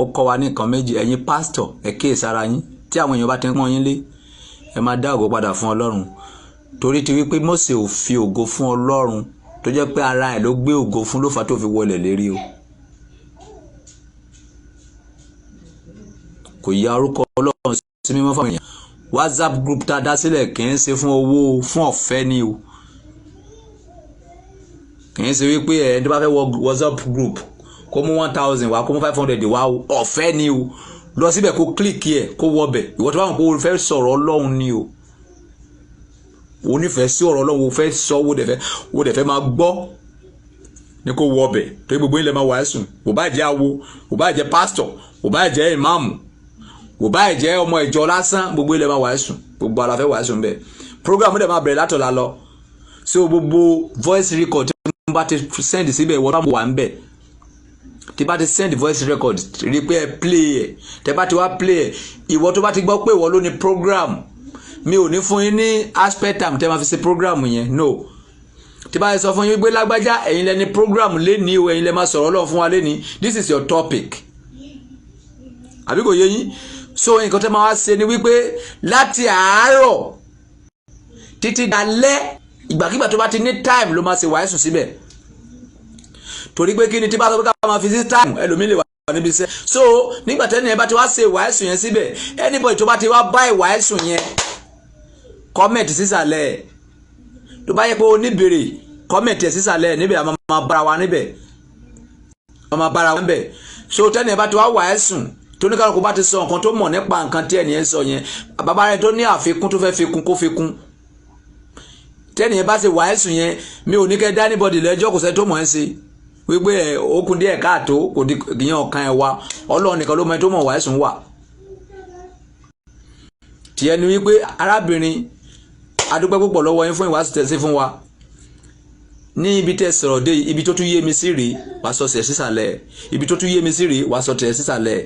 ó kọ́ wa ní nǹkan méjì ẹ̀yin pásítọ̀ ẹ kíyèsára yín tí àwọn èèyàn bá ti ń pọ́n yín lé ẹ máa dá ògo padà fún Ọlọ́run torí ti wípé Mósè ò fi ògo fún Ọlọ́run tó jẹ́ pé ara ẹ̀ ló gbé ògo fún ló fà tó fi wọlé lérí o kò ya orúkọ Ọlọ́run sí mímọ́ fún èèyàn WhatsApp group tá a dá sílẹ̀ kì í ṣe fún owó fún ọ̀fẹ́ ni o kì í ṣe wípé ẹni tó bá fẹ́ wọ WhatsApp group kó mú 1,000 wá kó mú 500 wá ọ̀fẹ́ ni o lọ síbẹ̀ kó kílíkì ẹ̀ kó wọbẹ̀ ìwọ tó bá wọn kó o fẹ́ sọ̀rọ̀ Ọlọ́run ni o o nífẹ̀ẹ́ sí ọ̀rọ̀ Ọlọ́run o fẹ́ sọ o dẹ̀ fẹ́ máa gbọ́ ni kó wọbẹ̀ tó yẹ gbogbo ilẹ̀ máa wàásù kò bá jẹ́ awo kò bá jẹ́ pásítọ̀ kò bá jẹ́ ìmáàmù kò bá jẹ́ ọmọ ìjọ lásán gbogbo ilẹ̀ máa wàásù gbogbo ara fẹ́ wàásù ń bẹ̀ program dẹ̀ máa bẹ̀rẹ̀ látọ̀la lọ so gbogbo voice record tí bá ti send síbẹ̀ ìwọ tó wà ń bẹ̀ tí bá ti send voice record rí pé ẹ play ẹ̀ tẹ́ bá ti wá play ẹ̀ ìwọ tó bá ti gbọ́ pé ìwọ ló ní program mi ò ní fún yín ní aspect time tẹ́ máa fi ṣe program yẹn no tí bá ti sọ fún yín pé lágbájá ẹ̀yin lẹ ní program léni o ẹ̀yin lẹ máa sọ̀rọ̀ Ọlọ́run fún wa léni this is your topic àbí kò yé yín so nǹkan tẹ́ máa wá ṣe ni wípé láti àárọ̀ títí dalẹ́ ìgbàkígbà tó bá ti ní time ló máa ṣe wàásù síbẹ̀ torí pé kí ni tí bá sọ pé ká máa fi sí time ẹlòmíì lè wà níbi iṣẹ́ so nígbà tẹ́ni ẹ bá ti wá ṣe wàásù yẹn síbẹ̀ anybody tó bá ti wá bá ìwàásù yẹn comment sísàlẹ̀ tó bá yẹ pé o níbèrè comment ẹ̀ sísàlẹ̀ níbẹ̀ a máa bára wa níbẹ̀ a máa bára wa níbẹ̀ so tẹ́ni ẹ bá ti wá wàásù tó ní kálukú bá ti sọ nǹkan tó mọ̀ nípa nǹkan tí ẹni yẹn sọ yẹn bàbá rẹ tó ní àfikún tó fẹ́ fikún kó fikún tẹ́ni yẹn bá ṣe wàásù yẹn mi ò ní kẹ́ dá anybody lẹ́jọ́ kò sẹ́ tó mọ̀ ẹ́ sí wípé okùn díẹ̀ káàtó kò dìyàn ọ̀kan ẹ̀ wá Ọlọ́run nìkan ló mọ̀ ẹ́ tó mọ̀ wàásù wà tiẹ̀ ni wípé arábìnrin adúpẹ́ púpọ̀ lọ́wọ́ yín fún ìwàásù tẹ̀sí fún wa ní ibi tẹ́ sọ̀rọ̀ dé ibi tó tún yé mi sí rèé wàá sọ tẹ̀ sísàlẹ̀ ibi tó tún yé mi sí rèé wàá sọ tẹ̀ sísàlẹ̀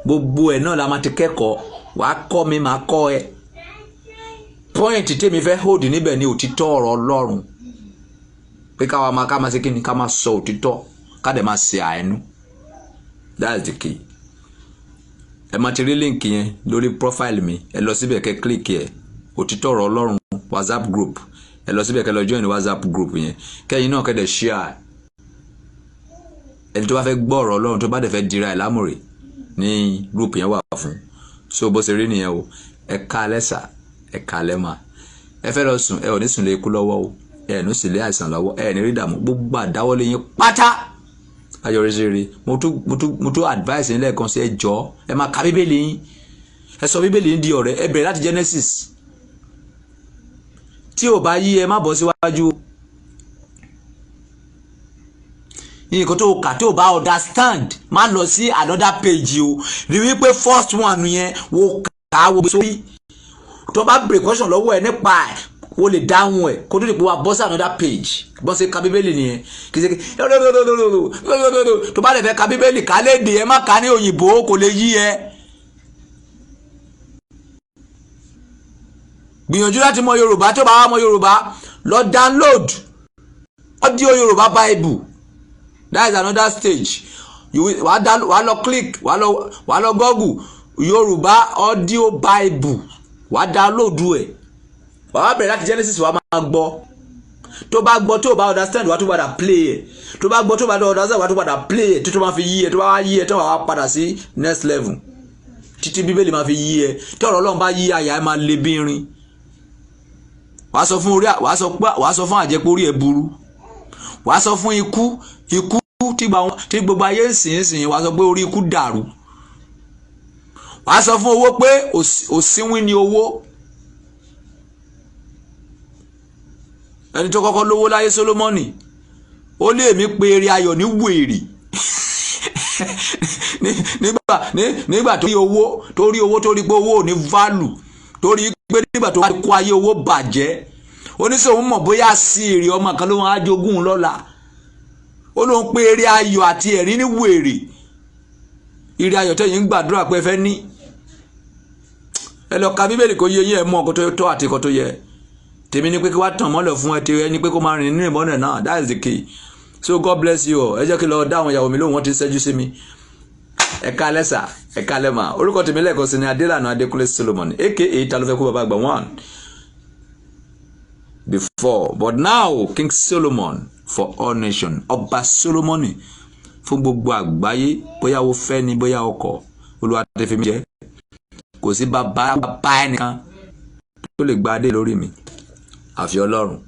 gbogbo ẹ̀ náà la máa ti kẹ́kọ̀ọ́ wàá kọ́ mi máa kọ́ ẹ point tèmi fẹ́ hold níbẹ̀ ni òtítọ́ ọ̀rọ̀ Ọlọ́run pé ká máa ṣe kí ni ká máa sọ òtítọ́ ká dẹ̀ máa ṣe àánú. That's the key. Ẹ máa ti rí link yẹn lórí profile mi, ẹ lọ síbẹ̀ kẹ́ click ẹ̀, òtítọ́ ọ̀rọ̀ Ọlọ́run WhatsApp group, ẹ lọ síbẹ̀ kẹ́ lọ join WhatsApp group yẹn, kẹ́yìn náà kẹ́ dẹ̀ share. Ẹni tó bá fẹ́ gbọ́ ọ̀rọ̀ Ọlọ́run tó bá dẹ̀ fẹ́ dira ẹ̀ lámùrè ní group yẹn wà fún. So bó ṣe rí nìyẹn o, ẹ káalẹ́ sà, ẹ káalẹ́ mà. Ẹ fẹ́ lọ sùn, ẹ ò ní sùn lé ikú lọ́wọ́ o, ẹ ní sùn lé àìsàn lọ́wọ́, ẹ ní rí ìdààmú, gbogbo àdáwọ́lé yín pátá ayọ̀rẹ́sẹ̀rẹ́. Mo tún advice yín lẹ́ẹ̀kan sí ẹ jọ̀ọ́, ẹ máa ka bíbélì yín, ẹ sọ bíbélì yín di ọ̀rẹ́, ẹ bẹ̀rẹ̀ láti Genesis. Tí ò bá yí ẹ má bọ́ síwájú. Nǹkan tó kà tó bá understand má lọ sí another page o, rí wípé first one yẹn wo kà wo sórí. Tó bá break question lọ́wọ́ ẹ nípa ẹ̀ o lè dáhùn ẹ̀ kó tó lè pé wá bọ́ sí another page. Bọ́ sí ka bíbélì nìyẹn kì í ṣe tó bá lè fẹ́ ka bíbélì ká lédè ẹ má ka ní òyìnbó kò lè yí ẹ. Gbìyànjú láti mọ Yorùbá, tó bá wá mọ Yorùbá lọ download audio Yorùbá Bible. That is another stage. Wàá lọ click, wàá lọ Google Yorùbá audio Bible, wàá download ẹ̀. Wàá bẹ̀rẹ̀ láti Genesis, wàá máa gbọ́. Tó bá gbọ́ tó bá understand wàá tún padà play ẹ̀. Tó bá gbọ́ tó bá understand wàá tún padà play ẹ̀ tó máa fi yí ẹ̀, tó bá wá yí ẹ̀ tó wàá padà sí next level. Títí Bíbélì máa fi yí ẹ̀. Tí ọ̀rọ̀ Ọlọ́run bá yí àyà ẹ̀ máa le bí irin. Wàá sọ fún àjẹpọ̀ orí ẹ̀ burú. Wàá sọ fún ikú tí gbogbo ayé ń sìn, wàá sọ pé orí ikú dàrú. Wàá sọ fún owó pé òsínwín ni owó. Ẹni tó kọ́kọ́ lówó láyé Sólómọ́nì, ó lé èmi pé eré ayọ̀ ní wèrè. nígbà tó rí owó tó rí pé owó ò ní value, tó rí pé nígbà tó kó ayé owó bàjẹ́, oníṣòwò mọ̀ bóyá sí èrè ọmọ kan ló wọn á jogún lọ́la. Ó ló ń pé eré ayọ̀ àti ẹ̀rín ní wèrè. Eré ayọ̀ tẹ́yìn ń gbàdúrà pé ẹ fẹ́ ní. Ẹ lọ ka bíbélì kó yé yín, ẹ mọ̀ nǹkan tó tọ́ àti nǹkan tó yẹ. Tèmi ni pé kí wá tàn mọ́lẹ̀ fún ẹ, tèmi ni pé kó máa rìn nínú ìmọ́lẹ̀ náà. That is the key. So God bless you all. Ẹ jẹ́ kí lọ dá àwọn ìyàwó mi lóhùn, wọ́n ti ṣẹ́jú sí mi. Ẹ káalẹ́ sà, ẹ káalẹ́ mà. Orúkọ tèmi lẹ́ẹ̀kan sí ni Adélànà Adékúnlé Solomon aka ta ló fẹ́ kú bàbá àgbà 1 before but now King Solomon for all nation. Ọba Solomoni fún gbogbo àgbáyé, bóyá o fẹ́ ni bóyá o kọ̀, Olúwa ti fi mi jẹ́. Kò sí bàbá ẹnìkan tó lè gba adé lórí mi àfi Ọlọ́run.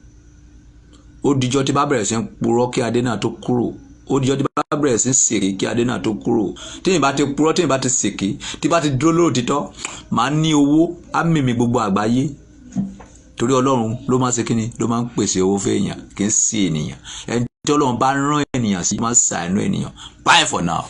Ó dijọ́ tí bá bẹ̀rẹ̀ sí ń purọ́ kí adé náà tó kúrò. Ó dijọ́ tí bá bẹ̀rẹ̀ sí ń ṣèké kí adé náà tó kúrò. Tí ìbá ti purọ́, tí ìbá ti ṣèké, tí ìbá ti dúró lóòtítọ́, màá ní owó á mímì gbogbo àgbáyé. Torí Ọlọ́run ló máa ṣe kíni, ló máa ń pèsè owó fún èèyàn, kì í sí ènìyàn. Ẹni tí Ọlọ́run bá rán ènìyàn sí máa ṣàánú ènìyàn. Bye for now.